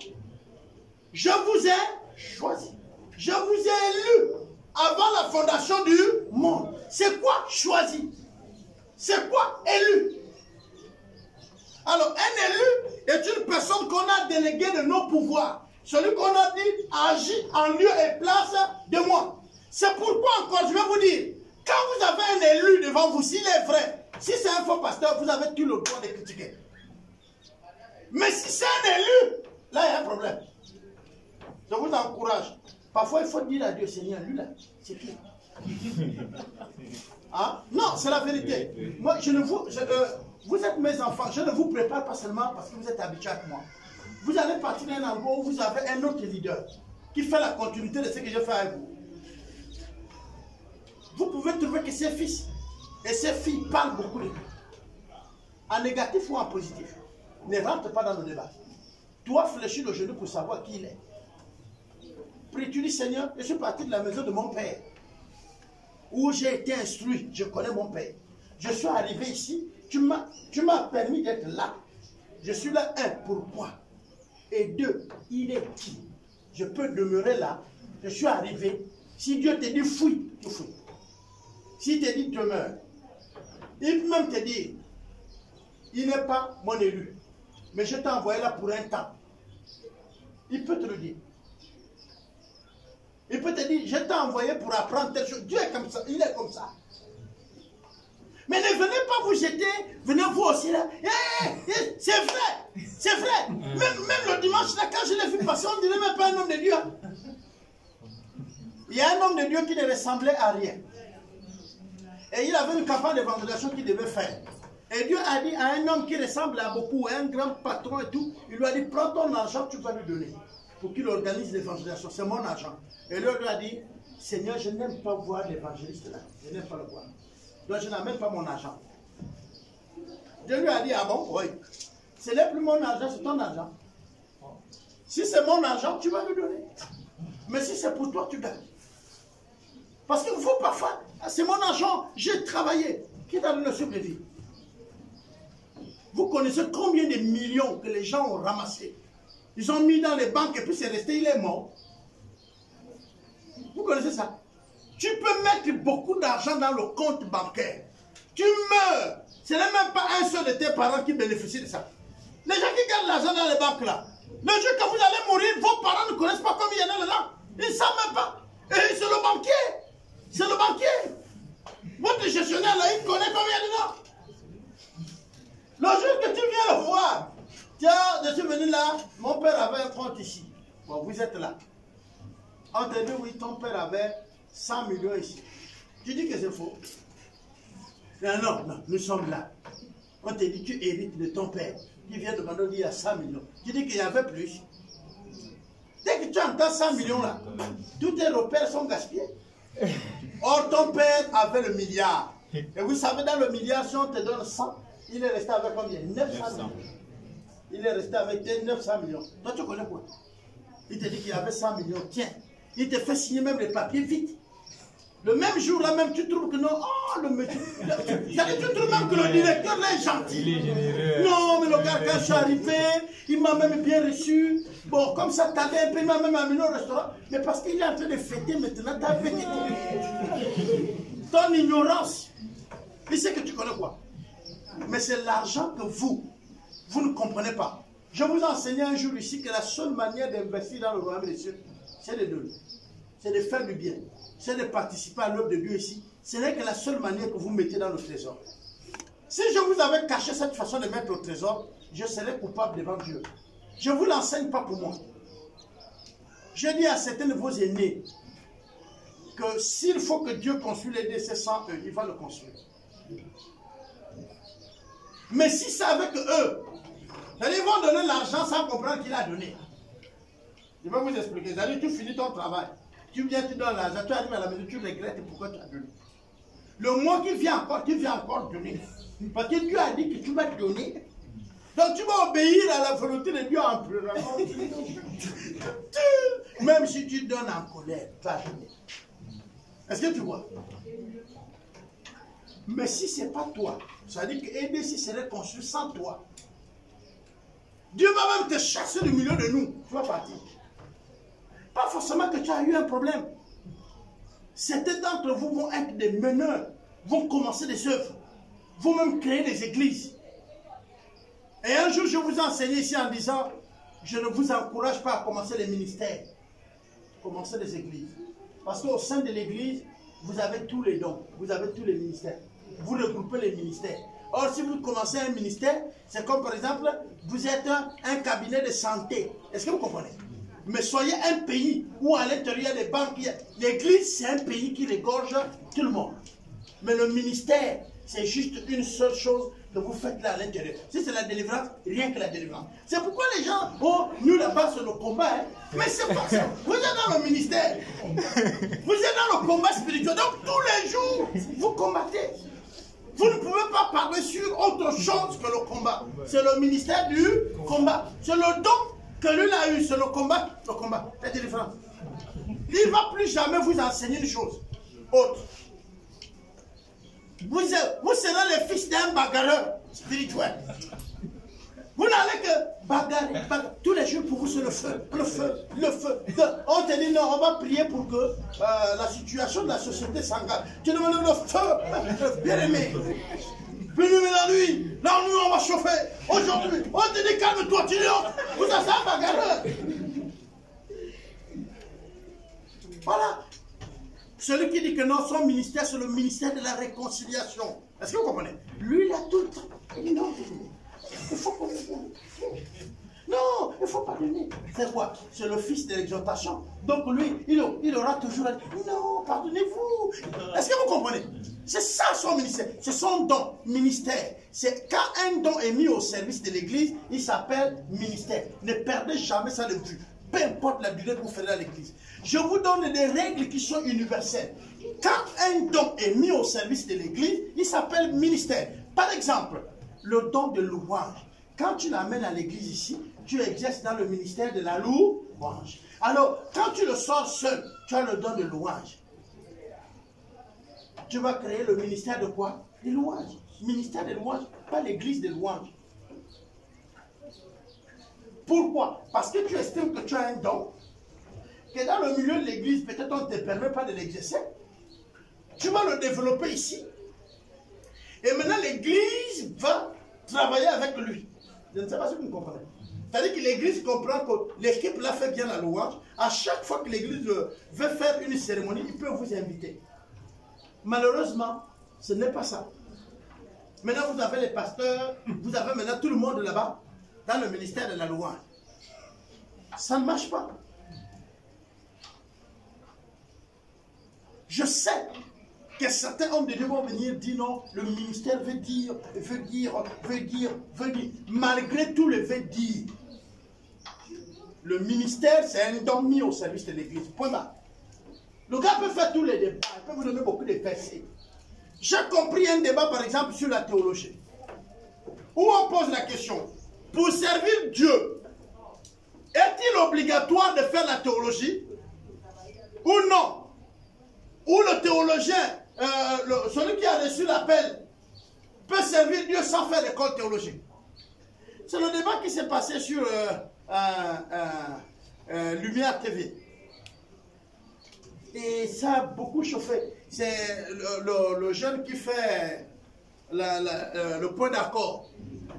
Je vous ai choisi. Je vous ai élu avant la fondation du monde. C'est quoi choisi? C'est quoi élu? Alors, un élu est une personne qu'on a déléguée de nos pouvoirs. Celui qu'on a dit agit en lieu et place de moi. C'est pourquoi encore, je vais vous dire, quand vous avez un élu devant vous, s'il est vrai, si c'est un faux pasteur, vous avez tout le droit de critiquer. Mais si c'est un élu, là il y a un problème. Je vous encourage. Parfois il faut dire à Dieu, Seigneur, lui là, c'est qui? Hein? Non, c'est la vérité. Moi, vous êtes mes enfants, je ne vous prépare pas seulement parce que vous êtes habitués avec moi. Vous allez partir d'un endroit où vous avez un autre leader qui fait la continuité de ce que je fais avec vous. Vous pouvez trouver que ses fils et ses filles parlent beaucoup de lui. En négatif ou en positif. Ne rentre pas dans le débat. Toi, fléchis le genou pour savoir qui il est. Puis tu dis, Seigneur, je suis parti de la maison de mon père, où j'ai été instruit, je connais mon père. Je suis arrivé ici, tu m'as permis d'être là. Je suis là, un, pourquoi? Et deux, il est qui? Je peux demeurer là, je suis arrivé. Si Dieu te dit fuis, tu fuis. S'il te dit demeure, il peut même te dire, il n'est pas mon élu, mais je t'ai envoyé là pour un temps. Il peut te le dire. Il peut te dire, je t'ai envoyé pour apprendre telle chose. Dieu est comme ça, il est comme ça. Mais ne venez pas vous jeter, venez vous aussi là. C'est vrai, c'est vrai. Même le dimanche là, quand je l'ai vu passer, on dirait même pas un homme de Dieu. Il y a un homme de Dieu qui ne ressemblait à rien. Et il avait une campagne d'évangélisation qu'il devait faire. Et Dieu a dit à un homme qui ressemble à beaucoup, à un grand patron et tout, il lui a dit, prends ton argent, tu vas lui donner. Pour qu'il organise l'évangélisation, c'est mon argent. Et lui a dit, Seigneur, je n'aime pas voir l'évangéliste là. Je n'aime pas le voir. Donc je n'amène pas mon argent. Dieu lui a dit, ah bon, oui. Ce n'est plus mon argent, c'est ton argent. Si c'est mon argent, tu vas lui donner. Mais si c'est pour toi, tu gagnes. Parce qu'il faut parfois, c'est mon argent, j'ai travaillé. Qui t'a donné le souffle de vie? Vous connaissez combien de millions que les gens ont ramassés? Ils ont mis dans les banques et puis c'est resté, il est mort. Vous connaissez ça? Tu peux mettre beaucoup d'argent dans le compte bancaire. Tu meurs. Ce n'est même pas un seul de tes parents qui bénéficie de ça. Les gens qui gardent l'argent dans les banques là, le jour que vous allez mourir, vos parents ne connaissent pas combien il y en a dedans. Ils ne savent même pas. Et c'est le banquier. C'est le banquier. Votre gestionnaire là, il connaît combien il y a dedans. Le jour que tu viens le voir, tiens, je suis venu là, mon père avait un compte ici. Bon, vous êtes là. On te dit, oui, ton père avait 100 millions ici. Tu dis que c'est faux. Non, non, non, nous sommes là. On te dit, tu hérites de ton père. Qui vient demander, il y a 100 millions. Tu dis qu'il y avait plus. Dès que tu entends 100 millions là, tous tes repères sont gaspillés. Or, ton père avait le milliard. Et vous savez, dans le milliard, si on te donne 100, il est resté avec combien? 900 millions. Il est resté avec 900 millions. Toi, tu connais quoi? Il te dit qu'il y avait 100 millions. Tiens, il te fait signer même les papiers vite. Le même jour là même, tu trouves que non, oh le monsieur, tu trouves même que le directeur là est gentil. Il est généreux. Non, mais le gars quand je suis arrivé, il m'a même bien reçu. Bon, comme ça t'avais un peu, il m'a même amené au restaurant. Mais parce qu'il est en train de fêter maintenant, t'as fêté. Ton ignorance. Il sait que tu connais quoi. Mais c'est l'argent que vous ne comprenez pas. Je vous enseignais un jour ici que la seule manière d'investir dans le royaume des cieux, c'est de donner. C'est de faire du bien. C'est de participer à l'œuvre de Dieu ici. Ce n'est que la seule manière que vous mettez dans le trésor. Si je vous avais caché cette façon de mettre au trésor, je serais coupable devant Dieu. Je ne vous l'enseigne pas pour moi. Je dis à certains de vos aînés que s'il faut que Dieu construise les décès sans eux, il va le construire. Mais si c'est avec eux, ils vont donner l'argent sans comprendre qu'il a donné. Je vais vous expliquer. C'est-à-dire, tu finis ton travail. Tu viens, tu donnes l'argent, tu arrives à la maison, tu regrettes pourquoi tu as donné. Le mois qui vient encore, tu viens encore donner. Parce que Dieu a dit que tu vas donner. Donc tu vas obéir à la volonté de Dieu en pleurant. Même si tu donnes en colère, tu vas donner. Est-ce que tu vois? Mais si ce n'est pas toi, ça veut dire que EDC serait construit sans toi. Dieu va même te chasser du milieu de nous. Tu vas partir. Pas forcément que tu as eu un problème. Certains d'entre vous vont être des meneurs, vont commencer des œuvres, vont même créer des églises. Et un jour, je vous ai enseigné ici en disant, je ne vous encourage pas à commencer les ministères. Commencez les églises. Parce qu'au sein de l'église, vous avez tous les dons, vous avez tous les ministères. Vous regroupez les ministères. Or, si vous commencez un ministère, c'est comme par exemple, vous êtes un cabinet de santé. Est-ce que vous comprenez? Mais soyez un pays où à l'intérieur des banques, l'église c'est un pays qui regorge tout le monde. Mais le ministère, c'est juste une seule chose que vous faites là à l'intérieur. Si c'est la délivrance, rien que la délivrance. C'est pourquoi les gens, oh, nous là-bas c'est le combat. Hein. Mais c'est pas ça. Vous êtes dans le ministère. Vous êtes dans le combat spirituel. Donc tous les jours, vous combattez. Vous ne pouvez pas parler sur autre chose que le combat. C'est le ministère du combat. C'est le don que lui a eu, c'est le combat, la délivrance. Il ne va plus jamais vous enseigner une chose autre. Vous serez les fils d'un bagarreur spirituel. Vous n'allez que bagarrer, tous les jours pour vous c'est le feu, le feu, le feu. On te dit non, on va prier pour que la situation de la société s'engage. Tu demandes le feu, bien aimé. La nuit, on va chauffer. Aujourd'hui, on te dit calme-toi, tu dis, vous êtes un bagarreur. Voilà. Celui qui dit que non, son ministère, c'est le ministère de la réconciliation. Est-ce que vous comprenez? Lui, il a tout le temps. Il dit non, il faut qu'on... Non, il ne faut pas donner. C'est quoi? C'est le fils de l'exhortation. Donc lui, il aura toujours à dire, non, pardonnez-vous. Est-ce que vous comprenez? C'est ça son ministère. C'est son don, ministère. C'est quand un don est mis au service de l'église, il s'appelle ministère. Ne perdez jamais ça de vue. Peu importe la durée que vous ferez à l'église. Je vous donne des règles qui sont universelles. Quand un don est mis au service de l'église, il s'appelle ministère. Par exemple, le don de louange. Quand tu l'amènes à l'église ici, tu exerces dans le ministère de la louange. Alors, quand tu le sors seul, tu as le don de louange. Tu vas créer le ministère de quoi? De louange. Ministère de louange, pas l'église de louange. Pourquoi? Parce que tu estimes que tu as un don, que dans le milieu de l'église, peut-être on ne te permet pas de l'exercer. Tu vas le développer ici. Et maintenant, l'église va travailler avec lui. Je ne sais pas si vous me comprenez. C'est-à-dire que l'église comprend que l'équipe l'a fait bien la louange. À chaque fois que l'église veut faire une cérémonie, il peut vous inviter. Malheureusement, ce n'est pas ça. Maintenant, vous avez les pasteurs, vous avez maintenant tout le monde là-bas, dans le ministère de la louange. Ça ne marche pas. Je sais que certains hommes de Dieu vont venir dire non, le ministère veut dire. Malgré tout le veut dire. Le ministère, c'est un don mis au service de l'église. Point barre. Le gars peut faire tous les débats, il peut vous donner beaucoup de versets. J'ai compris un débat, par exemple, sur la théologie. Où on pose la question, pour servir Dieu, est-il obligatoire de faire la théologie ou non? Ou le théologien, celui qui a reçu l'appel, peut servir Dieu sans faire l'école théologique? C'est le débat qui s'est passé sur Lumière TV. Et ça a beaucoup chauffé. C'est le jeune qui fait le point d'accord,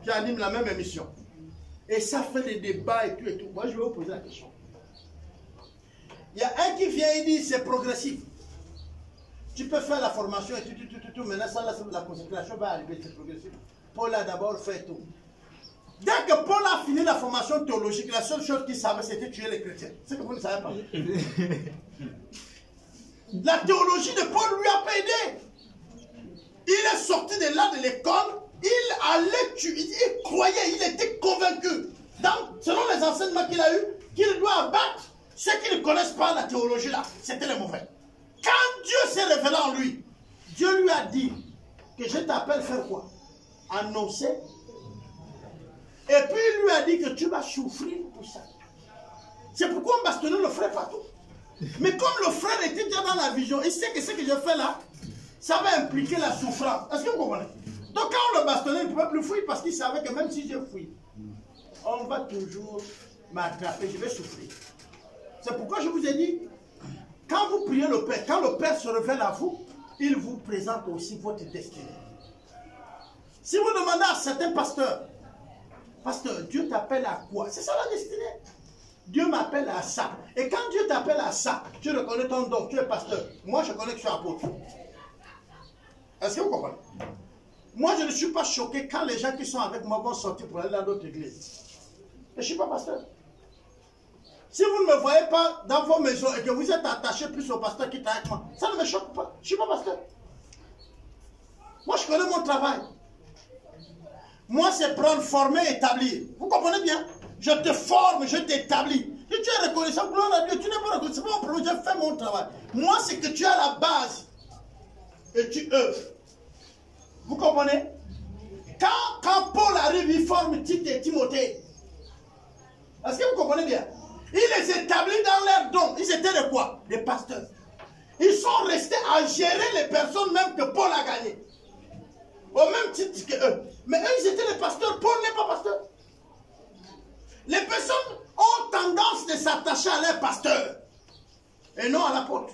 qui anime la même émission. Et ça fait des débats et tout et tout. Moi, je vais vous poser la question. Il y a un qui vient et dit c'est progressif. Tu peux faire la formation et tout. Maintenant, ça, là, la consécration va arriver, c'est progressif. Paul a d'abord fait tout. Dès que Paul a fini la formation théologique, la seule chose qu'il savait, c'était tuer les chrétiens. C'est que vous ne savez pas. La théologie de Paul lui a pas aidé. Il est sorti de là, de l'école, il allait tuer, il croyait, il était convaincu, selon les enseignements qu'il a eus, qu'il doit abattre ceux qui ne connaissent pas la théologie là. C'était les mauvais. Quand Dieu s'est révélé en lui, Dieu lui a dit que je t'appelle faire quoi? Annoncer. Et puis il lui a dit que tu vas souffrir pour ça. C'est pourquoi on bastonnait le frère partout. Mais comme le frère était déjà dans la vision, il sait que ce que je fais là, ça va impliquer la souffrance. Est-ce que vous comprenez? Donc quand on le bastonnait, il ne pouvait plus fuir parce qu'il savait que même si je fuis, on va toujours m'attraper, je vais souffrir. C'est pourquoi je vous ai dit, quand vous priez le Père, quand le Père se révèle à vous, il vous présente aussi votre destinée. Si vous demandez à certains pasteurs, pasteur, Dieu t'appelle à quoi? C'est ça la destinée. Dieu m'appelle à ça. Et quand Dieu t'appelle à ça, tu reconnais ton don, tu es pasteur. Moi, je connais que je suis apôtre. Est-ce que vous comprenez? Moi, je ne suis pas choqué quand les gens qui sont avec moi vont sortir pour aller dans d'autres églises. Je ne suis pas pasteur. Si vous ne me voyez pas dans vos maisons et que vous êtes attaché plus au pasteur qui est avec moi, ça ne me choque pas. Je ne suis pas pasteur. Moi, je connais mon travail. Moi, c'est prendre, former, établir. Vous comprenez bien? Je te forme, je t'établis. Si tu es reconnaissant, gloire à Dieu, tu n'es pas reconnaissant. C'est pas mon problème, je fais mon travail. Moi, c'est que tu as la base et tu œuvres. Vous comprenez? Quand Paul arrive, il forme Tite et Timothée. Est-ce que vous comprenez bien? Il les établit dans leurs dons. Ils étaient de quoi? Des pasteurs. Ils sont restés à gérer les personnes même que Paul a gagnées. Au même titre qu'eux. Mais eux, ils étaient les pasteurs. Paul n'est pas pasteur. Les personnes ont tendance de s'attacher à leur pasteur et non à l'apôtre.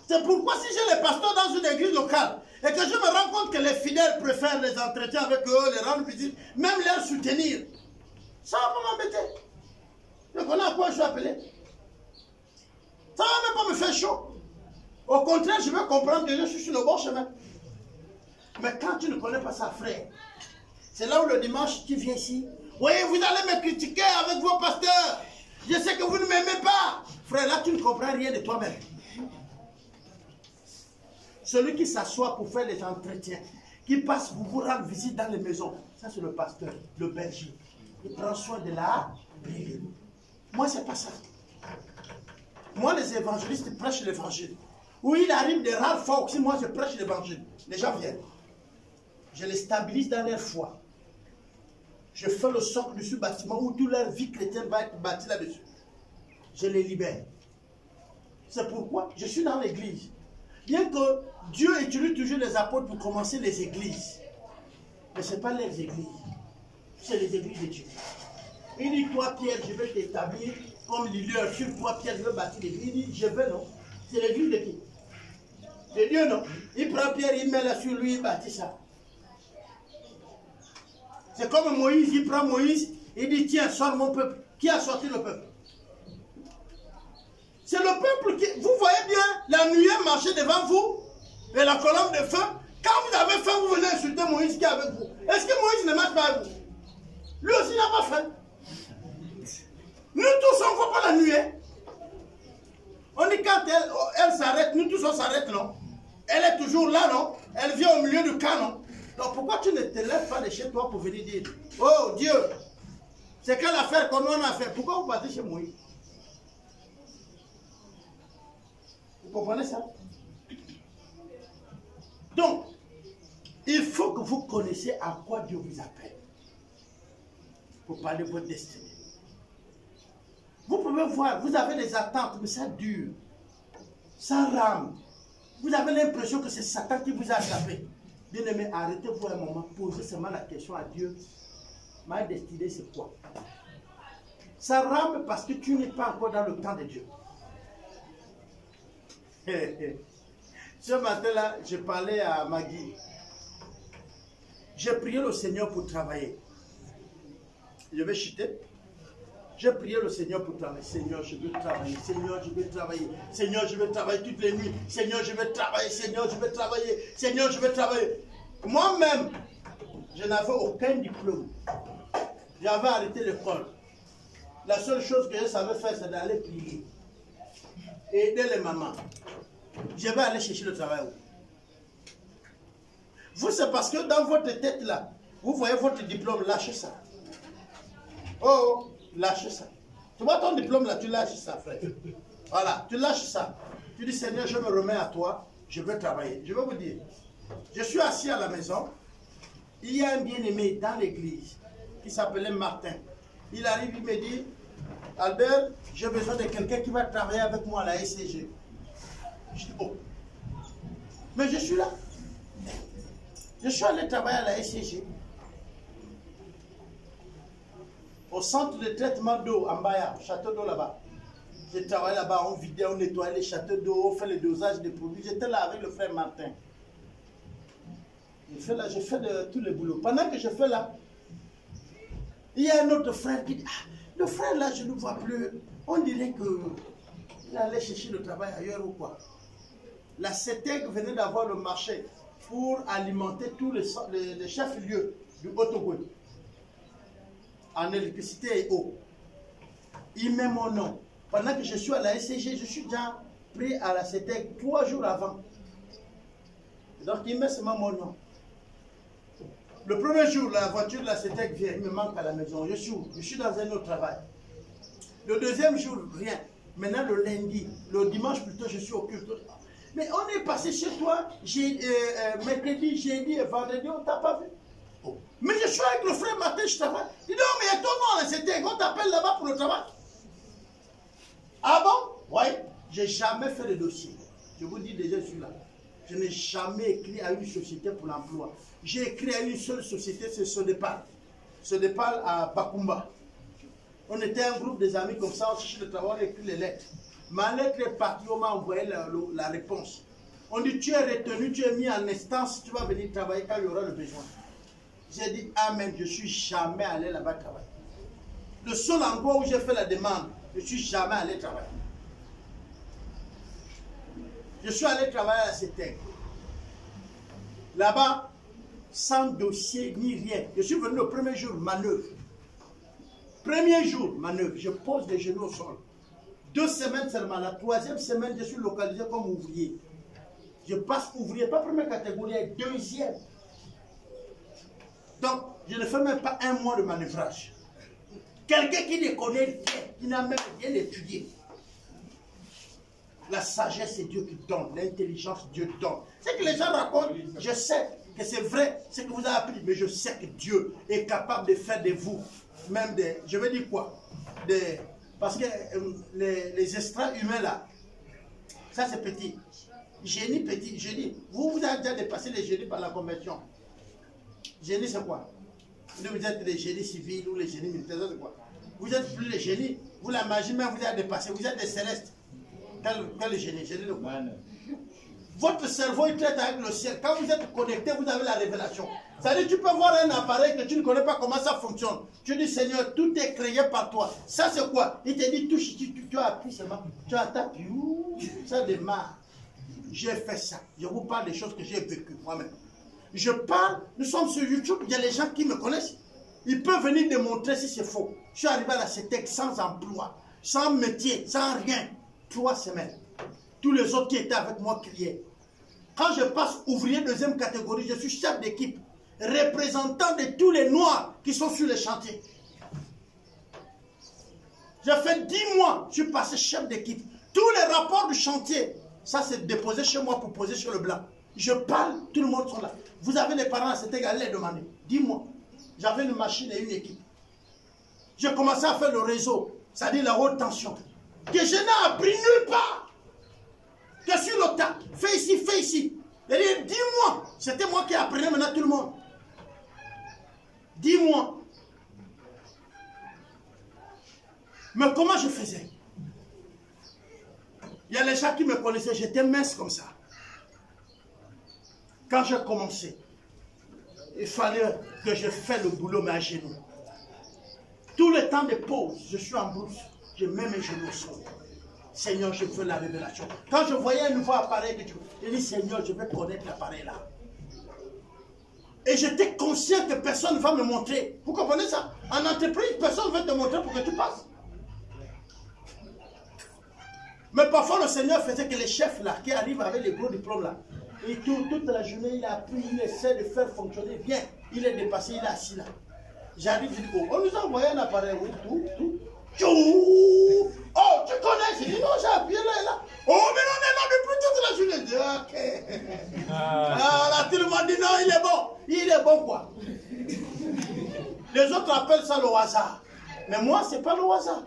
C'est pourquoi si j'ai les pasteurs dans une église locale et que je me rends compte que les fidèles préfèrent les entretiens avec eux, les rendre visibles, même les soutenir, ça va pas m'embêter. Je connais à quoi je suis appelé. Ça va même pas me faire chaud. Au contraire, je vais comprendre que je suis sur le bon chemin. Mais quand tu ne connais pas ça, frère, c'est là où le dimanche tu viens ici. Oui, vous allez me critiquer avec vos pasteurs. Je sais que vous ne m'aimez pas. Frère, là tu ne comprends rien de toi-même. Celui qui s'assoit pour faire les entretiens, qui passe pour vous rendre visite dans les maisons, ça c'est le pasteur, le berger. Il prend soin de la brebis. Moi, c'est pas ça. Moi, les évangélistes prêchent l'évangile. Où il arrive des rares fois aussi, moi je prêche l'évangile. Les gens viennent. Je les stabilise dans leur foi. Je fais le socle dessus bâtiment où toute leur vie chrétienne va être bâtie là-dessus. Je les libère. C'est pourquoi je suis dans l'église. Bien que Dieu utilise toujours les apôtres pour commencer les églises. Mais ce n'est pas les églises. C'est les églises de Dieu. Il dit, toi Pierre, je vais t'établir comme leader. Sur toi Pierre, je vais bâtir l'église. Il dit, je vais non. C'est l'église de qui? De Dieu non. Il prend Pierre, il met là sur lui, il bâtit ça. C'est comme Moïse, il prend Moïse, il dit, tiens, sors mon peuple. Qui a sorti le peuple? C'est le peuple qui... Vous voyez bien la nuée marcher devant vous et la colonne de feu. Quand vous avez faim, vous venez insulter Moïse qui est avec vous. Est-ce que Moïse ne marche pas avec vous? Lui aussi n'a pas faim. Nous tous, on ne voit pas la nuée. On dit quand elle s'arrête, nous tous on s'arrête, non? Elle est toujours là, non? Elle vient au milieu du camp, non? Donc pourquoi tu ne te lèves pas de chez toi pour venir dire, oh Dieu, c'est quelle affaire qu'on en a fait? Pourquoi vous partez chez Moïse? Vous comprenez ça? Donc, il faut que vous connaissiez à quoi Dieu vous appelle pour parler de votre destinée. Vous pouvez voir, vous avez des attentes, mais ça dure, ça rame. Vous avez l'impression que c'est Satan qui vous a attrapé. Bien-aimé, arrêtez-vous un moment, posez seulement la question à Dieu. Ma destinée, c'est quoi? Ça rame parce que tu n'es pas encore dans le temps de Dieu. Ce matin-là, j'ai parlé à Maggie. J'ai prié le Seigneur pour travailler. Je vais chuter. J'ai prié le Seigneur pour travailler. Seigneur, je veux travailler. Seigneur, je veux travailler. Seigneur, je veux travailler toutes les nuits. Seigneur, je veux travailler. Seigneur, je veux travailler. Seigneur, je veux travailler. Moi-même, je n'avais aucun diplôme. J'avais arrêté l'école. La seule chose que je savais faire, c'est d'aller prier. Et aider les mamans. Je vais aller chercher le travail. Vous, c'est parce que dans votre tête là, vous voyez votre diplôme, lâchez ça. Oh, lâchez ça. Tu vois ton diplôme là, tu lâches ça, frère. Voilà, tu lâches ça. Tu dis, Seigneur, je me remets à toi, je veux travailler. Je vais vous dire, je suis assis à la maison. Il y a un bien-aimé dans l'église qui s'appelait Martin. Il arrive, il me dit, Albert, j'ai besoin de quelqu'un qui va travailler avec moi à la SCG. Je dis, oh. Mais je suis là. Je suis allé travailler à la SCG. Au centre de traitement d'eau, en Baya, château d'eau là-bas. J'ai travaillé là-bas, on vidait, on nettoyait les châteaux d'eau, on fait le dosage des produits. J'étais là avec le frère Martin. J'ai fait de tous les boulots. Pendant que je fais là, il y a un autre frère qui dit, ah, le frère là, je ne le vois plus. On dirait qu'il allait chercher le travail ailleurs ou quoi. La CETEC venait d'avoir le marché pour alimenter tous les chefs-lieux du Haut-Togo en électricité et eau. Il met mon nom. Pendant que je suis à la SCG, je suis déjà pris à la CETEC 3 jours avant. Donc il met seulement mon nom. Le premier jour, la voiture de la CETEC vient, il me manque à la maison. Je suis dans un autre travail. Le deuxième jour, rien. Maintenant, le lundi, le dimanche plutôt, je suis au culte. Mais on est passé chez toi, mercredi, jeudi et vendredi, on ne t'a pas vu. Oh. Mais je suis avec le frère Martin, je travaille. Il dit, non, mais il y a ton nom, c'était, on t'appelle là-bas pour le travail. Ah bon? Oui. Je n'ai jamais fait de dossier. Je vous dis déjà, je suis là. Je n'ai jamais écrit à une société pour l'emploi. J'ai écrit à une seule société, c'est Sodepal. Sodepal à Bakumba. On était un groupe des amis comme ça, on cherchait le travail, on écrit les lettres. Ma lettre est partie, on m'a envoyé la réponse. On dit, tu es retenu, tu es mis en instance, tu vas venir travailler quand il y aura le besoin. J'ai dit, amen, je ne suis jamais allé là-bas travailler. Le seul endroit où j'ai fait la demande, je ne suis jamais allé travailler. Je suis allé travailler à CETEC. Là-bas, sans dossier ni rien. Je suis venu le premier jour, manœuvre. Premier jour, manœuvre. Je pose les genoux au sol. 2 semaines seulement. La 3e semaine, je suis localisé comme ouvrier. Je passe ouvrier, pas première catégorie, 2e. Donc, je ne fais même pas 1 mois de manœuvrage. Quelqu'un qui ne connaît rien, qui n'a même rien étudié. La sagesse, c'est Dieu qui donne. L'intelligence, Dieu donne. Ce que les gens racontent, je sais que c'est vrai, ce que vous avez appris, mais je sais que Dieu est capable de faire de vous, même des, je veux dire quoi, parce que les extraits humains là, ça c'est petit. Génie petit, génie. Vous avez déjà dépassé les génies par la conversion. Génie c'est quoi? Vous êtes les génies civils ou les génies militaires, c'est quoi? Vous êtes plus les génies, vous la magie même vous avez dépassé, vous êtes des célestes. Quel génie? Génie de quoi? Votre cerveau il traite avec le ciel. Quand vous êtes connecté, vous avez la révélation. C'est-à-dire tu peux voir un appareil que tu ne connais pas comment ça fonctionne. Tu dis Seigneur, tout est créé par toi. Ça c'est quoi? Il te dit touche, tu as appris seulement. Tu as tapé, ça démarre. J'ai fait ça. Je vous parle des choses que j'ai vécues moi-même. Je parle, nous sommes sur YouTube, il y a les gens qui me connaissent. Ils peuvent venir démontrer si c'est faux. Je suis arrivé à la CETEC sans emploi, sans métier, sans rien. 3 semaines. Tous les autres qui étaient avec moi criaient. Quand je passe ouvrier deuxième catégorie, je suis chef d'équipe, représentant de tous les Noirs qui sont sur les chantiers. J'ai fait 10 mois, je suis passé chef d'équipe. Tous les rapports du chantier, ça c'est déposé chez moi pour poser sur le blanc. Je parle, tout le monde sont là. Vous avez les parents, c'était allez les demander. 10 mois. J'avais une machine et une équipe. J'ai commencé à faire le réseau, c'est-à-dire la haute tension, que je n'ai appris nulle part. Que sur le tas, fais ici, fais ici. C'est-à-dire 10 mois, c'était moi qui apprenais maintenant tout le monde. 10 mois. Mais comment je faisais? Il y a les gens qui me connaissaient, j'étais mince comme ça. Quand j'ai commencé, il fallait que je fasse le boulot, mais à genoux. Tout le temps de pause, je suis en brousse, je mets mes genoux au sol. Seigneur, je veux la révélation. Quand je voyais un nouveau appareil, je dis, Seigneur, je veux connaître l'appareil là. Et j'étais conscient que personne ne va me montrer. Vous comprenez ça? En entreprise, personne ne va te montrer pour que tu passes. Mais parfois, le Seigneur faisait que les chefs là, qui arrivent avec les gros diplômes là, et toute la journée, il a appris, il essaie de faire fonctionner bien. Il est dépassé, il est assis là. J'arrive, je dis, oh, on nous a envoyé un appareil, oui, tout. Oh, tu connais? J'ai dit, non, j'ai appuyé là. Oh, mais on est là depuis toute la journée. Je dis, ok. Ah, là, tout le monde dit, non, il est bon. Il est bon, quoi. Les autres appellent ça le hasard. Mais moi, ce n'est pas le hasard.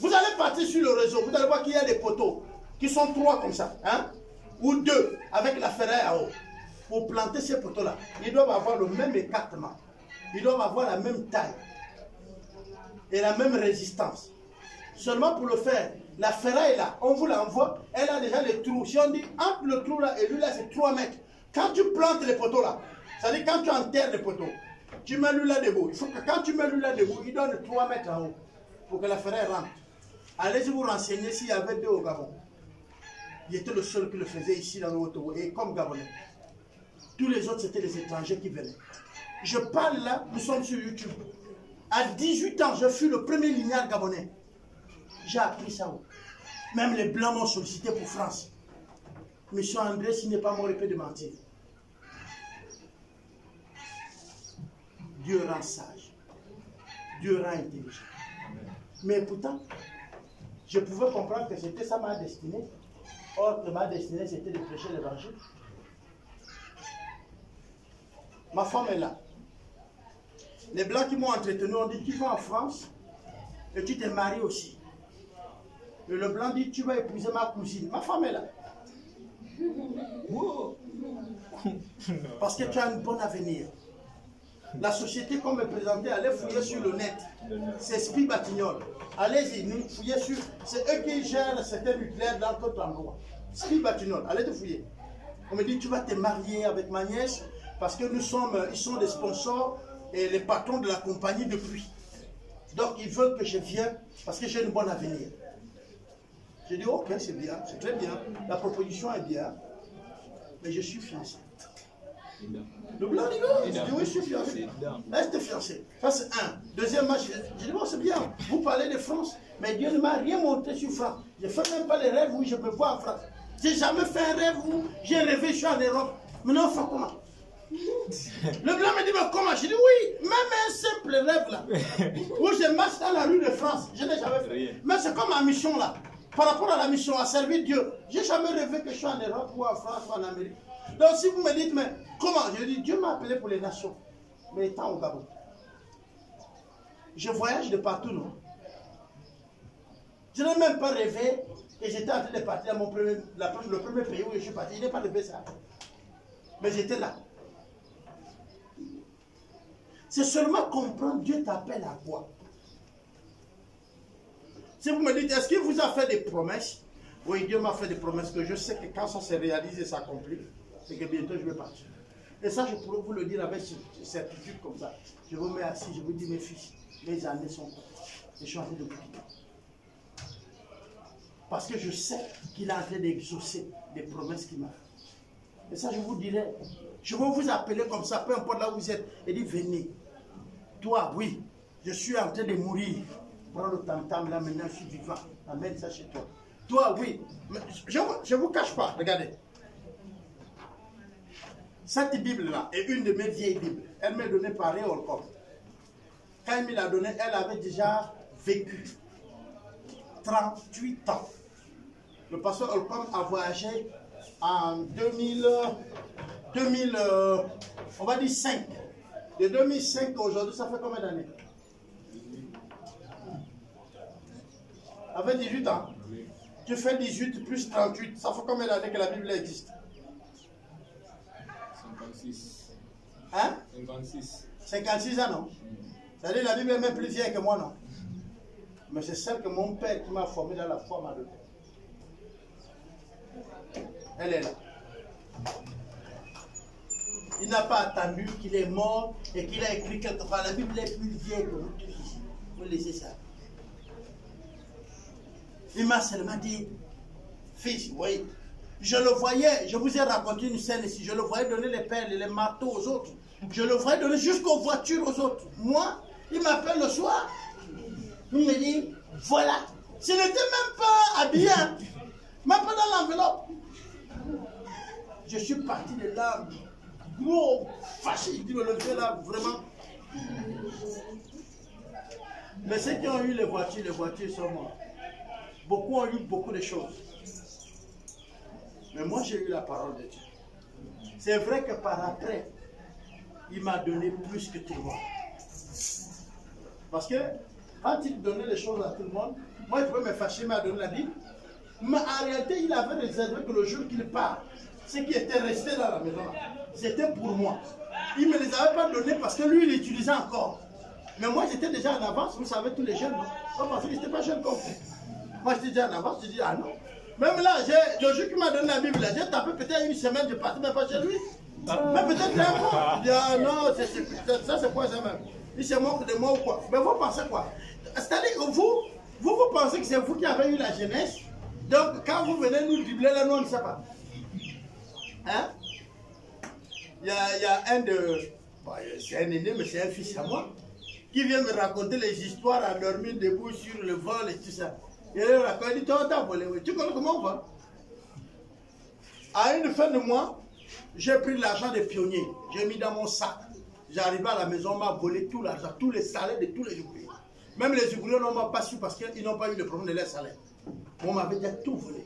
Vous allez partir sur le réseau, vous allez voir qu'il y a des poteaux qui sont 3 comme ça, hein, ou 2 avec la ferraille à haut. Pour planter ces poteaux-là, ils doivent avoir le même écartement, ils doivent avoir la même taille et la même résistance. Seulement pour le faire, la ferraille là, on vous l'envoie, elle a déjà les trous. Si on dit entre le trou là et lui là, c'est 3 mètres. Quand tu plantes les poteaux là, c'est-à-dire quand tu enterres les poteaux, tu mets lui là debout. Il faut que quand tu mets lui là debout, il donne 3 mètres en haut pour que la ferraille rentre. Allez-y vous renseigner s'il y avait 2 au Gabon. Il était le seul qui le faisait ici dans le Haut-Togo, et comme Gabonais. Tous les autres, c'était les étrangers qui venaient. Je parle là, nous sommes sur YouTube. À 18 ans, je fus le premier lignard gabonais. J'ai appris ça. Même les Blancs m'ont sollicité pour France. Monsieur André, s'il n'est pas mort, il peut de mentir. Dieu rend sage. Dieu rend intelligent. Mais pourtant, je pouvais comprendre que c'était ça ma destinée. Or, que ma destinée, c'était de prêcher l'évangile. Ma femme est là. Les Blancs qui m'ont entretenu ont dit, tu vas en France et tu t'es marié aussi. Et le Blanc dit, tu vas épouser ma cousine. Ma femme est là. Parce que tu as un bon avenir. La société qu'on me présentait, allez fouiller sur le net. C'est Spi Batignolles. Allez-y, fouillez sur. C'est eux qui gèrent certains nucléaires dans d'autres endroits. Spi Batignolles, allez te fouiller. On me dit, tu vas te marier avec ma nièce parce que nous sommes, ils sont des sponsors et les patrons de la compagnie depuis. Donc ils veulent que je vienne parce que j'ai un bon avenir. J'ai dit, ok, c'est bien, c'est très bien. La proposition est bien, mais je suis fiancé. Le Blanc dit non, je dis oui, je suis fiancé. Reste fiancé. Ça c'est un. Deuxièmement, je dis bon, c'est bien, vous parlez de France, mais Dieu ne m'a rien montré sur France. Je ne fais même pas les rêves où je me vois en France. J'ai jamais fait un rêve où j'ai rêvé, je suis en Europe. Maintenant, on fait comment? Le Blanc me dit, mais comment? Je dis oui, même un simple rêve là, où je marche dans la rue de France, je n'ai jamais fait. Mais c'est comme ma mission là. Par rapport à la mission, à servir Dieu, j'ai jamais rêvé que je suis en Europe ou en France ou en Amérique. Donc si vous me dites, mais comment? Je dis, Dieu m'a appelé pour les nations, mais étant au Gabon. Je voyage de partout, non? Je n'ai même pas rêvé que j'étais en train de partir dans le premier pays où je suis parti. Je n'ai pas rêvé ça. Mais j'étais là. C'est seulement comprendre Dieu t'appelle à quoi. Si vous me dites, est-ce qu'il vous a fait des promesses? Oui, Dieu m'a fait des promesses que je sais que quand ça se réalise et s'accomplit, c'est que bientôt je vais partir. Et ça, je pourrais vous le dire avec certitude comme ça. Je vous mets assis, je vous dis, mes fils, les années sont comptées. Je suis en train de vous dire. Parce que je sais qu'il est en train d'exaucer des promesses qu'il m'a fait. Et ça, je vous dirai, je vais vous appeler comme ça, peu importe là où vous êtes, et dire, venez. Toi, oui, je suis en train de mourir. Prends le tam-tam là, maintenant je suis vivant. Amène ça chez toi. Toi, oui. Mais je ne vous cache pas, regardez. Cette Bible-là est une de mes vieilles Bibles. Elle m'est donnée par Ray Holcomb. Quand elle me l'a donnée, elle avait déjà vécu 38 ans. Le pasteur Holcomb a voyagé en on va dire 5. De 2005 à aujourd'hui, ça fait combien d'années? Avec 18 ans. Tu fais 18 plus 38. Ça fait combien d'années que la Bible existe? 56. Hein? 56. 56 ans, non? C'est-à-dire la Bible est même plus vieille que moi, non? Mais c'est celle que mon père qui m'a formé dans la foi m'a donnée. Elle est là. Il n'a pas attendu qu'il est mort et qu'il a écrit quelque part. La Bible est plus vieille que vous tous ici. Vous laissez ça. Il m'a seulement dit, fils, oui, je le voyais, je vous ai raconté une scène ici, je le voyais donner les perles et les marteaux aux autres. Je le voyais donner jusqu'aux voitures aux autres. Moi, il m'appelle le soir, il me dit, voilà. Je n'étais même pas habillé, hein. Même pas dans l'enveloppe. Je suis parti de là, gros, fâché. Il dit, le vieux là, vraiment. Mais ceux qui ont eu les voitures sont morts. Beaucoup ont eu beaucoup de choses. Mais moi, j'ai eu la parole de Dieu. C'est vrai que par après, il m'a donné plus que tout le monde. Parce que quand il donnait les choses à tout le monde, moi, il pouvait me fâcher, il m'a donné la Bible. Mais en réalité, il avait réservé que le jour qu'il part, ce qui était resté dans la maison, c'était pour moi. Il ne me les avait pas donnés parce que lui, il l'utilisait encore. Mais moi, j'étais déjà en avance, vous savez, tous les jeunes, non? Parce que je n'étais pas jeune comme vous. Moi, j'étais déjà en avance, je dis, ah non. Même là, le jour qu'il m'a donné la Bible, j'ai tapé peut-être une semaine, je ne partais même pas chez lui. Mais peut-être un mois. Je dis, ah non, ça c'est quoi ça même? Il se moque de moi ou quoi? Mais vous pensez quoi? C'est-à-dire que vous pensez que c'est vous qui avez eu la jeunesse. Donc, quand vous venez nous dribbler là, nous, on ne sait pas. Hein? Il y a un de... Bon, c'est un aîné, mais c'est un fils à moi, qui vient me raconter les histoires endormi debout sur le vol et tout ça. Il raconte, il dit, t'as volé, oui. Tu connais comment on va? À une fin de mois, j'ai pris l'argent des pionniers. J'ai mis dans mon sac. J'arrivais à la maison, on m'a volé tout l'argent, tous les salaires de tous les ouvriers. Même les ouvriers n'ont pas su parce qu'ils n'ont pas eu le problème de leur salaire. On m'avait déjà tout volé.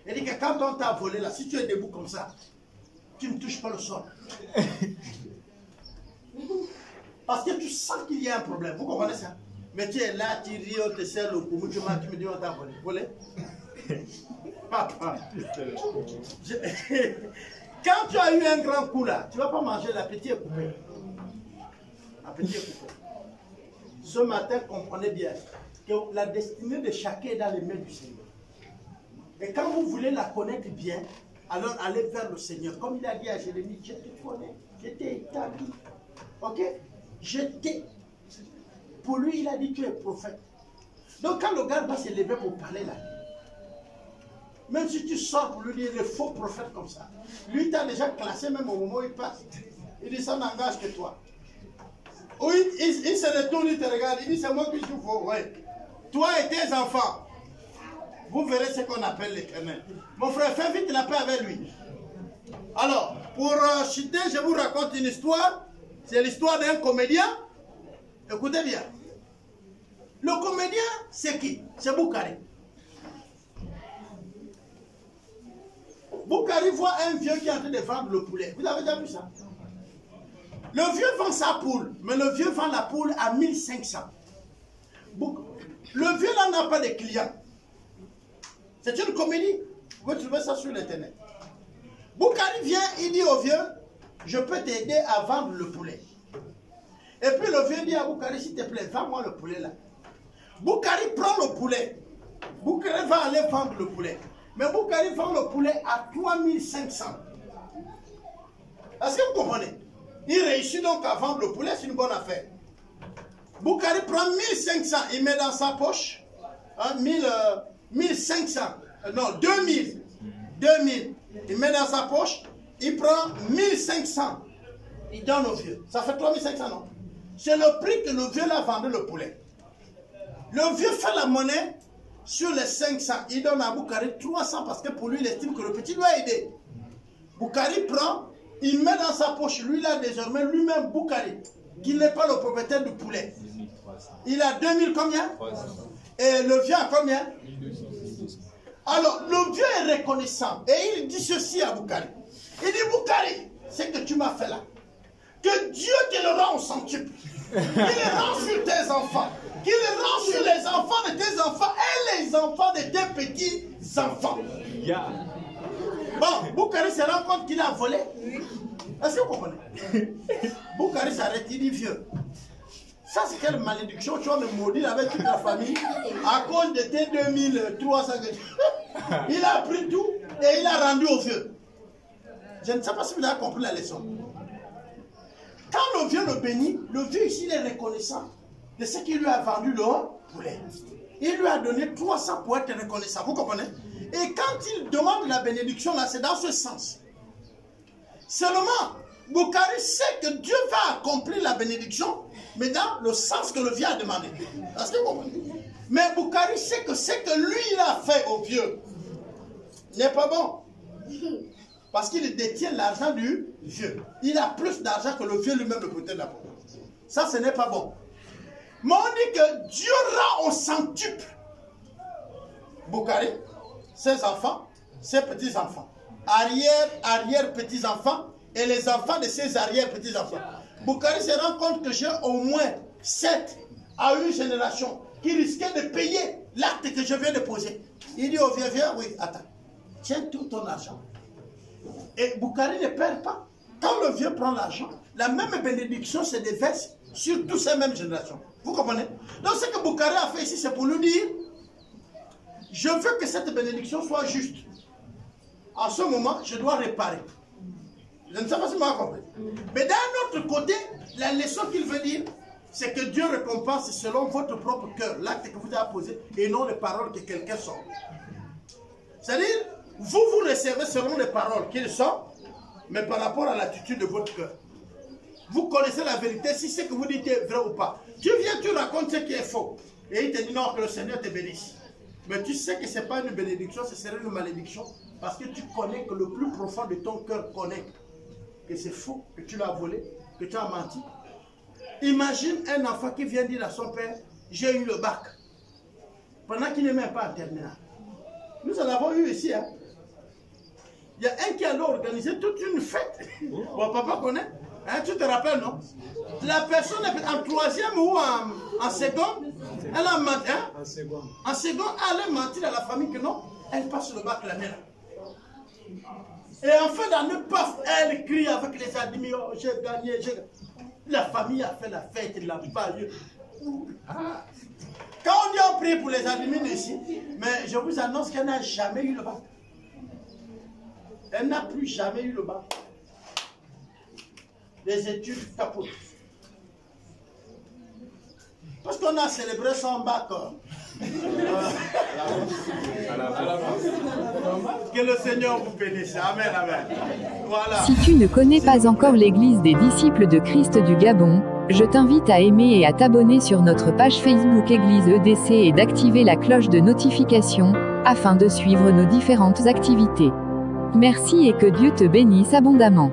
Il dit que quand on t'a volé là, si tu es debout comme ça, tu ne touches pas le sol. Parce que tu sens qu'il y a un problème. Vous comprenez ça? Mais tu es là, tu ris, on te serre le cou, tu me dis on t'a volé. Volé? Papa. Quand tu as eu un grand coup là, tu ne vas pas manger, l'appétit est coupé. L'appétit est coupé. Ce matin, comprenez bien que la destinée de chacun est dans les mains du Seigneur. Et quand vous voulez la connaître bien, alors allez vers le Seigneur. Comme il a dit à Jérémie, je te connais, je t'ai établi. Ok? Je t'ai. Pour lui, il a dit, tu es prophète. Donc quand le gars va se lever pour parler là, même si tu sors pour lui dire les faux prophètes comme ça, lui t'a déjà classé même au moment où il passe. Il dit, ça n'engage que toi. Ou il se retourne, il te regarde, il dit, c'est moi qui suis faux. Ouais. Toi et tes enfants, vous verrez ce qu'on appelle l'Éternel. Mon frère, fais vite la paix avec lui. Alors, pour chuter, je vous raconte une histoire. C'est l'histoire d'un comédien. Écoutez bien. Le comédien, c'est qui? C'est Boukari. Boukari voit un vieux qui est en train de vendre le poulet. Vous avez déjà vu ça? Le vieux vend sa poule, mais le vieux vend la poule à 1500. Le vieux là n'a pas de clients. C'est une comédie. Vous pouvez trouver ça sur l'internet. Boukari vient, il dit au vieux, je peux t'aider à vendre le poulet. Et puis le vieux dit à Boukari, s'il te plaît, vends-moi le poulet là. Boukari prend le poulet. Boukari va aller vendre le poulet. Mais Boukari vend le poulet à 3500. Est-ce que vous comprenez? Il réussit donc à vendre le poulet, c'est une bonne affaire. Boukari prend 1500, il met dans sa poche. Hein, 1500. Non, 2000. 2000. Il met dans sa poche, il prend 1500. Il donne au vieux. Ça fait 3500, non? C'est le prix que le vieux l'a vendu le poulet. Le vieux fait la monnaie, sur les 500, il donne à Boukari 300 parce que pour lui, il estime que le petit doit aider. Boukari prend, il met dans sa poche, lui là désormais, lui-même Boukari, qui n'est pas le propriétaire du poulet. Il a 2000 combien? Et le vieux a combien? Alors, le vieux est reconnaissant et il dit ceci à Boukari. Il dit, Boukari, ce que tu m'as fait là, que Dieu te le rend au centuple. Qu'il le rend sur tes enfants. Qu'il le rend sur les enfants de tes enfants et les enfants de tes petits-enfants. Bon, Boukari se rend compte qu'il a volé. Est-ce que vous comprenez? Boukari s'arrête, il dit, vieux, ça c'est quelle malédiction, tu vas me maudire avec toute la famille à cause de tes 2300. Il a pris tout et il a rendu au vieux. Je ne sais pas si vous avez compris la leçon. Quand le vieux le bénit, le vieux ici il est reconnaissant de ce qu'il lui a vendu le poulet. Il lui a donné 300 pour être reconnaissant, vous comprenez? Et quand il demande la bénédiction, là c'est dans ce sens. Seulement, Boukari sait que Dieu va accomplir la bénédiction, mais dans le sens que le vieux a demandé. Est-ce que vous comprenez? Mais Boukari sait que ce que lui il a fait au vieux n'est pas bon. Parce qu'il détient l'argent du vieux. Il a plus d'argent que le vieux lui-même le propriétaire de la propriété. Ça, ce n'est pas bon. Mais on dit que Dieu rend au centuple Boukari, ses enfants, ses petits-enfants, arrière-petits-enfants et les enfants de ses arrière-petits-enfants. Boukari se rend compte que j'ai au moins 7 à 8 générations qui risquaient de payer l'acte que je viens de poser. Il dit au vieux, oui, attends, tiens tout ton argent. Et Boukari ne perd pas. Quand le vieux prend l'argent, la même bénédiction se déverse sur toutes ces mêmes générations. Vous comprenez? Donc ce que Boukari a fait ici, c'est pour nous dire, je veux que cette bénédiction soit juste. En ce moment, je dois réparer. Je ne sais pas si vous m'avez compris. Mais d'un autre côté, la leçon qu'il veut dire, c'est que Dieu récompense selon votre propre cœur, l'acte que vous avez posé, et non les paroles que quelqu'un sort. C'est-à-dire, vous recevez selon les paroles qu'ils sont, mais par rapport à l'attitude de votre cœur. Vous connaissez la vérité, si ce que vous dites est vrai ou pas. Tu viens, tu racontes ce qui est faux. Et il te dit non, que le Seigneur te bénisse. Mais tu sais que ce n'est pas une bénédiction, ce serait une malédiction. Parce que tu connais que le plus profond de ton cœur connaît que c'est faux, que tu l'as volé, que tu as menti. Imagine un enfant qui vient dire à son père, j'ai eu le bac. Pendant qu'il n'est même pas en terminale. Nous en avons eu ici. Hein. Il y a un qui a organisé toute une fête. Bon, papa connaît. Hein, tu te rappelles, non? La personne est en troisième ou en seconde. Elle a menti. Hein? En seconde, elle a menti à la famille que non. Elle passe le bac l'année là. Et en fin d'année, paf, elle crie avec les amis, oh, j'ai gagné, j'ai gagné. La famille a fait la fête, il n'a pas eu. Quand on dit on prie pour les admins ici, mais je vous annonce qu'elle n'a jamais eu le bac. Elle n'a plus jamais eu le bac. Les études capotent. Parce qu'on a célébré son bac. Que le Seigneur vous bénisse. Amen, amen. Voilà. Si tu ne connais pas encore l'Église des disciples de Christ du Gabon, je t'invite à aimer et à t'abonner sur notre page Facebook Église EDC et d'activer la cloche de notification, afin de suivre nos différentes activités. Merci et que Dieu te bénisse abondamment.